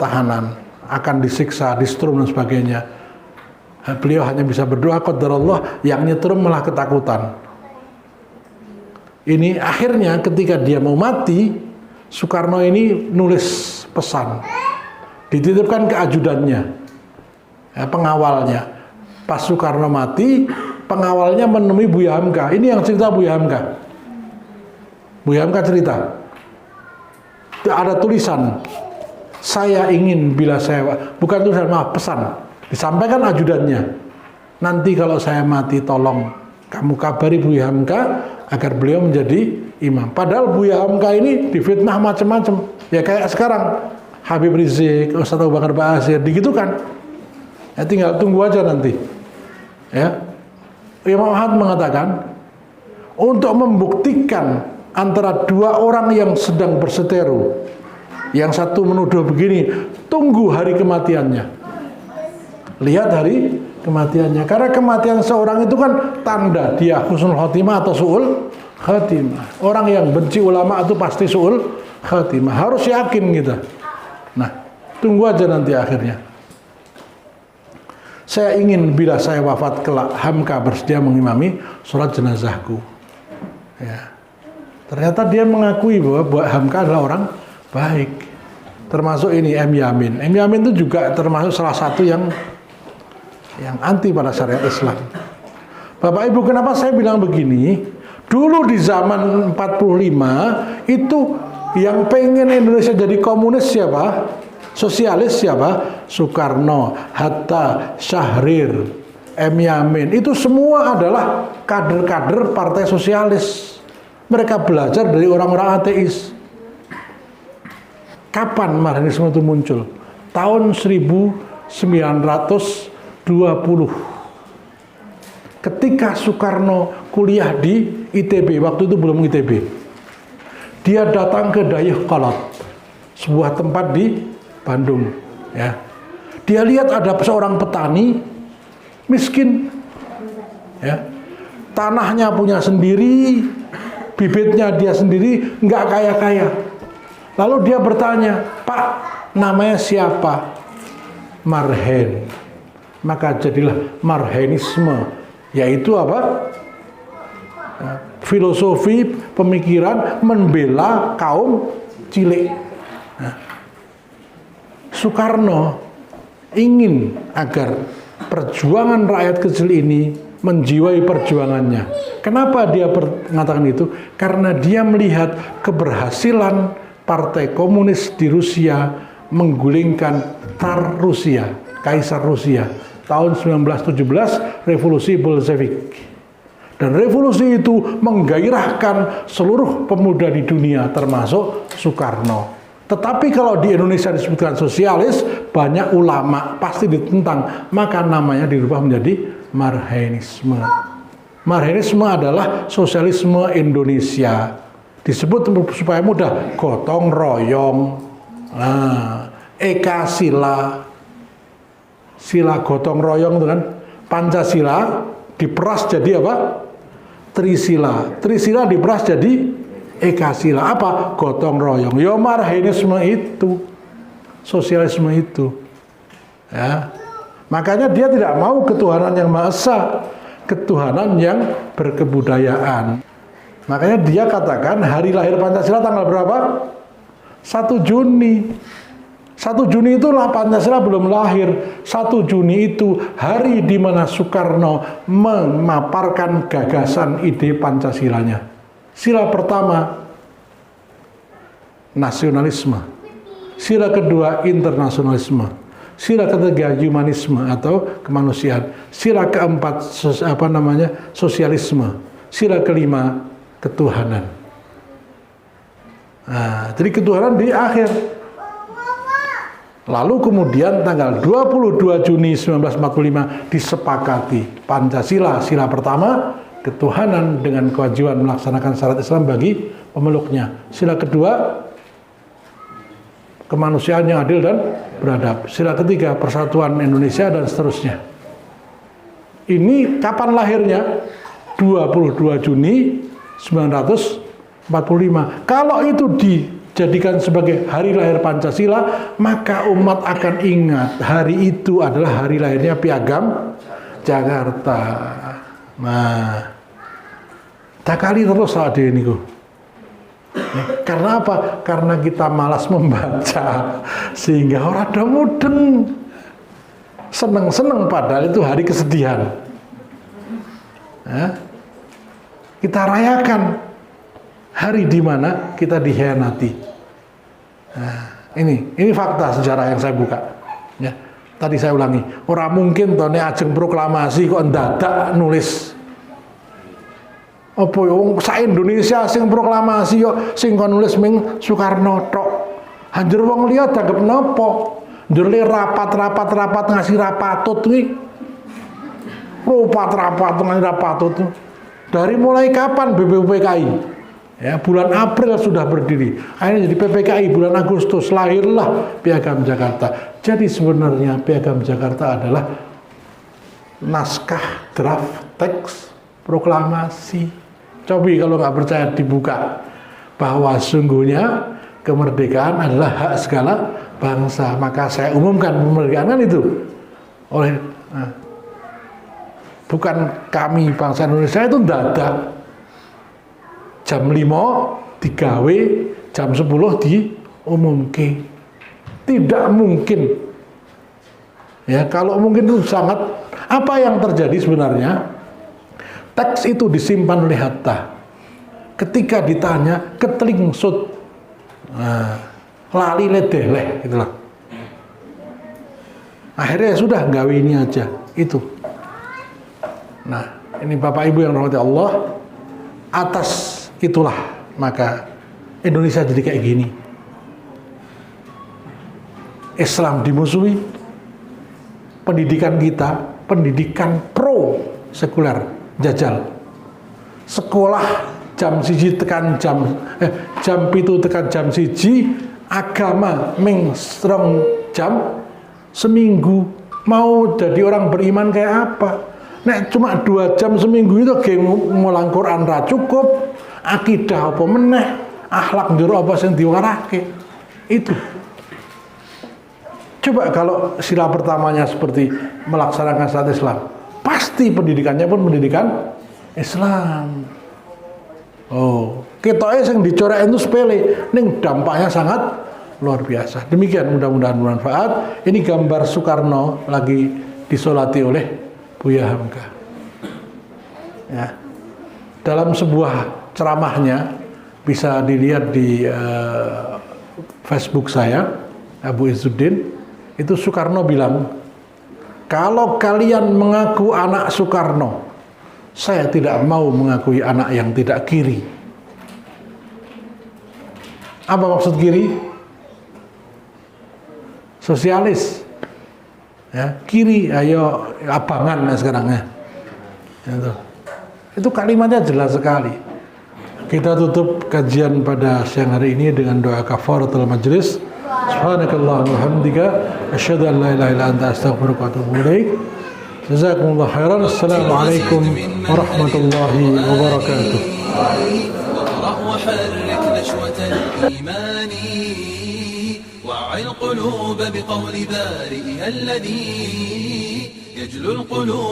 tahanan, akan disiksa, disetrum dan sebagainya. Beliau hanya bisa berdoa qadarullah, yang nyetrum malah ketakutan. Ini akhirnya ketika dia mau mati, Soekarno ini nulis pesan, dititipkan ke ajudannya, pengawalnya. Pas Soekarno mati, pengawalnya menemui Buya Hamka. Ini yang cerita Buya Hamka. Buya Hamka cerita, ada tulisan, saya ingin bila saya, bukan tulisan, maaf, pesan, disampaikan ajudannya, nanti kalau saya mati tolong kamu kabari Buya Hamka agar beliau menjadi imam. Padahal Buya Hamka ini difitnah macam-macam. Ya kayak sekarang Habib Rizik, Ustaz Abu Bakar Ba'asyir, digitukan. Ya tinggal tunggu aja nanti. Ya. Imam Ahmad mengatakan, untuk membuktikan antara 2 orang yang sedang berseteru, yang satu menuduh begini, tunggu hari kematiannya. Lihat hari kematiannya, karena kematian seorang itu kan tanda dia husnul khotimah atau su'ul khotimah. Orang yang benci ulama itu pasti su'ul khotimah, harus yakin gitu. Nah, tunggu aja nanti akhirnya. Saya ingin bila saya wafat kelak, Hamka bersedia mengimami sholat jenazahku. Ya. Ternyata dia mengakui bahwa Hamka adalah orang baik. Termasuk ini M. Yamin. M. Yamin itu juga termasuk salah satu yang anti pada syariat Islam. Bapak Ibu, kenapa saya bilang begini? Dulu di zaman 45 itu yang pengen Indonesia jadi komunis siapa? Sosialis siapa? Soekarno, Hatta, Syahrir, M. Yamin. Itu semua adalah kader-kader partai sosialis. Mereka belajar dari orang-orang ateis. Kapan Marxisme itu muncul? Tahun 1920. Ketika Soekarno kuliah di ITB, waktu itu belum ITB. Dia datang ke Dayakolot, sebuah tempat di Bandung. Ya. Dia lihat ada seorang petani miskin. Ya. Tanahnya punya sendiri, bibitnya dia sendiri, nggak kaya-kaya. Lalu dia bertanya, Pak, namanya siapa? Marhen. Maka jadilah Marhenisme, yaitu apa? Filosofi pemikiran membela kaum cilik. Nah, Soekarno ingin agar perjuangan rakyat kecil ini menjiwai perjuangannya. Kenapa dia mengatakan itu? Karena dia melihat keberhasilan Partai Komunis di Rusia menggulingkan Tsar Rusia, Kaisar Rusia. Tahun 1917, revolusi Bolshevik. Dan revolusi itu menggairahkan seluruh pemuda di dunia, termasuk Soekarno. Tetapi kalau di Indonesia disebutkan sosialis, banyak ulama pasti ditentang, maka namanya dirubah menjadi Marxisme. Marxisme adalah sosialisme Indonesia. Disebut supaya mudah, gotong royong, Eka Sila, sila gotong royong itu kan, Pancasila diperas jadi apa? Trisila. Trisila diperas jadi Eka Sila. Apa? Gotong royong. Ya Marxisme itu, sosialisme itu. Ya. Makanya dia tidak mau ketuhanan yang Maha Esa, ketuhanan yang berkebudayaan. Makanya dia katakan hari lahir Pancasila tanggal berapa? 1 Juni. 1 Juni itulah Pancasila belum lahir. 1 Juni itu hari di mana Soekarno memaparkan gagasan ide Pancasilanya. Sila pertama, nasionalisme. Sila kedua, internasionalisme. Sila ketiga, humanisme atau kemanusiaan. Sila keempat, sosialisme. Sila kelima, ketuhanan. Nah, jadi ketuhanan di akhir. Lalu kemudian tanggal 22 Juni 1945 disepakati Pancasila, sila pertama, ketuhanan dengan kewajiban melaksanakan syariat Islam bagi pemeluknya. Sila kedua, kemanusiaan yang adil dan beradab. Sila ketiga, persatuan Indonesia dan seterusnya. Ini kapan lahirnya? 22 Juni 1945. Kalau itu dijadikan sebagai hari lahir Pancasila, maka umat akan ingat hari itu adalah hari lahirnya Piagam Jakarta. Nah, tak kali terus ada ini kok. Karena apa? Karena kita malas membaca, sehingga orang ada mudeng. Seneng-seneng padahal itu hari kesedihan. Kita rayakan hari di mana kita dikhianati. Nah, ini fakta sejarah yang saya buka. Ya, tadi saya ulangi. Orang mungkin tone ajeng proklamasi kok ndadak nulis. Apa yo sak Indonesia sing proklamasi yo sing kon nulis ming Soekarno tok. Anjir wong liya dagep napa? Njur rapat ngasih rapatut kuwi. Rapat ngasih rapatut. Dari mulai kapan BPUPKI? Ya, bulan April sudah berdiri. Akhirnya jadi PPKI bulan Agustus, lahirlah Piagam Jakarta. Jadi sebenarnya Piagam Jakarta adalah naskah draft teks proklamasi. Coba kalau nggak percaya dibuka, bahwa sungguhnya kemerdekaan adalah hak segala bangsa. Maka saya umumkan kemerdekaan kan itu oleh bukan kami bangsa Indonesia itu dadak jam 5 digawe, jam 10 diumumke. Tidak mungkin. Ya, kalau mungkin itu sangat, apa yang terjadi sebenarnya? Teks itu disimpan oleh Hatta. Ketika ditanya, ketelingsut. Nah, lali ledeleh gitulah. Akhirnya sudah gawe ini aja, itu. Nah, ini Bapak Ibu yang rahmati Allah, atas itulah maka Indonesia jadi kayak gini. Islam dimusuhi, pendidikan kita, pendidikan pro sekuler, jajal. Sekolah jam 1 tekan jam 7 tekan jam 1, agama ming strong jam seminggu. Mau jadi orang beriman kayak apa? Nek cuma 2 jam seminggu itu geng mulang Quran ra cukup, akidah apa meneh, akhlak njur apa sing diwarake. Itu. Coba kalau sila pertamanya seperti melaksanakan syariat Islam, pasti pendidikannya pun pendidikan Islam. Oh, ketoke sing dicorek itu sepele, ning dampaknya sangat luar biasa. Demikian, mudah-mudahan bermanfaat. Ini gambar Soekarno lagi disolati oleh Buya Hamka. Ya. Dalam sebuah ceramahnya bisa dilihat di Facebook saya, Abu Izzuddin, itu Soekarno bilang, kalau kalian mengaku anak Soekarno, saya tidak mau mengakui anak yang tidak kiri. Apa maksud kiri? Sosialis. Ya, kiri, ayo abangan ya sekarang ya. Itu kalimatnya jelas sekali. Kita tutup kajian pada siang hari ini dengan doa kafaratul majlis. Subhanakallahumma wa bihamdika asyhadu an la ilaha illa anta astaghfiruka wa atubu ilaik. Jazakumullah khairan. Assalamualaikum warahmatullahi wabarakatuh. وعي القلوب بقول بارئها الذي يجلو القلوب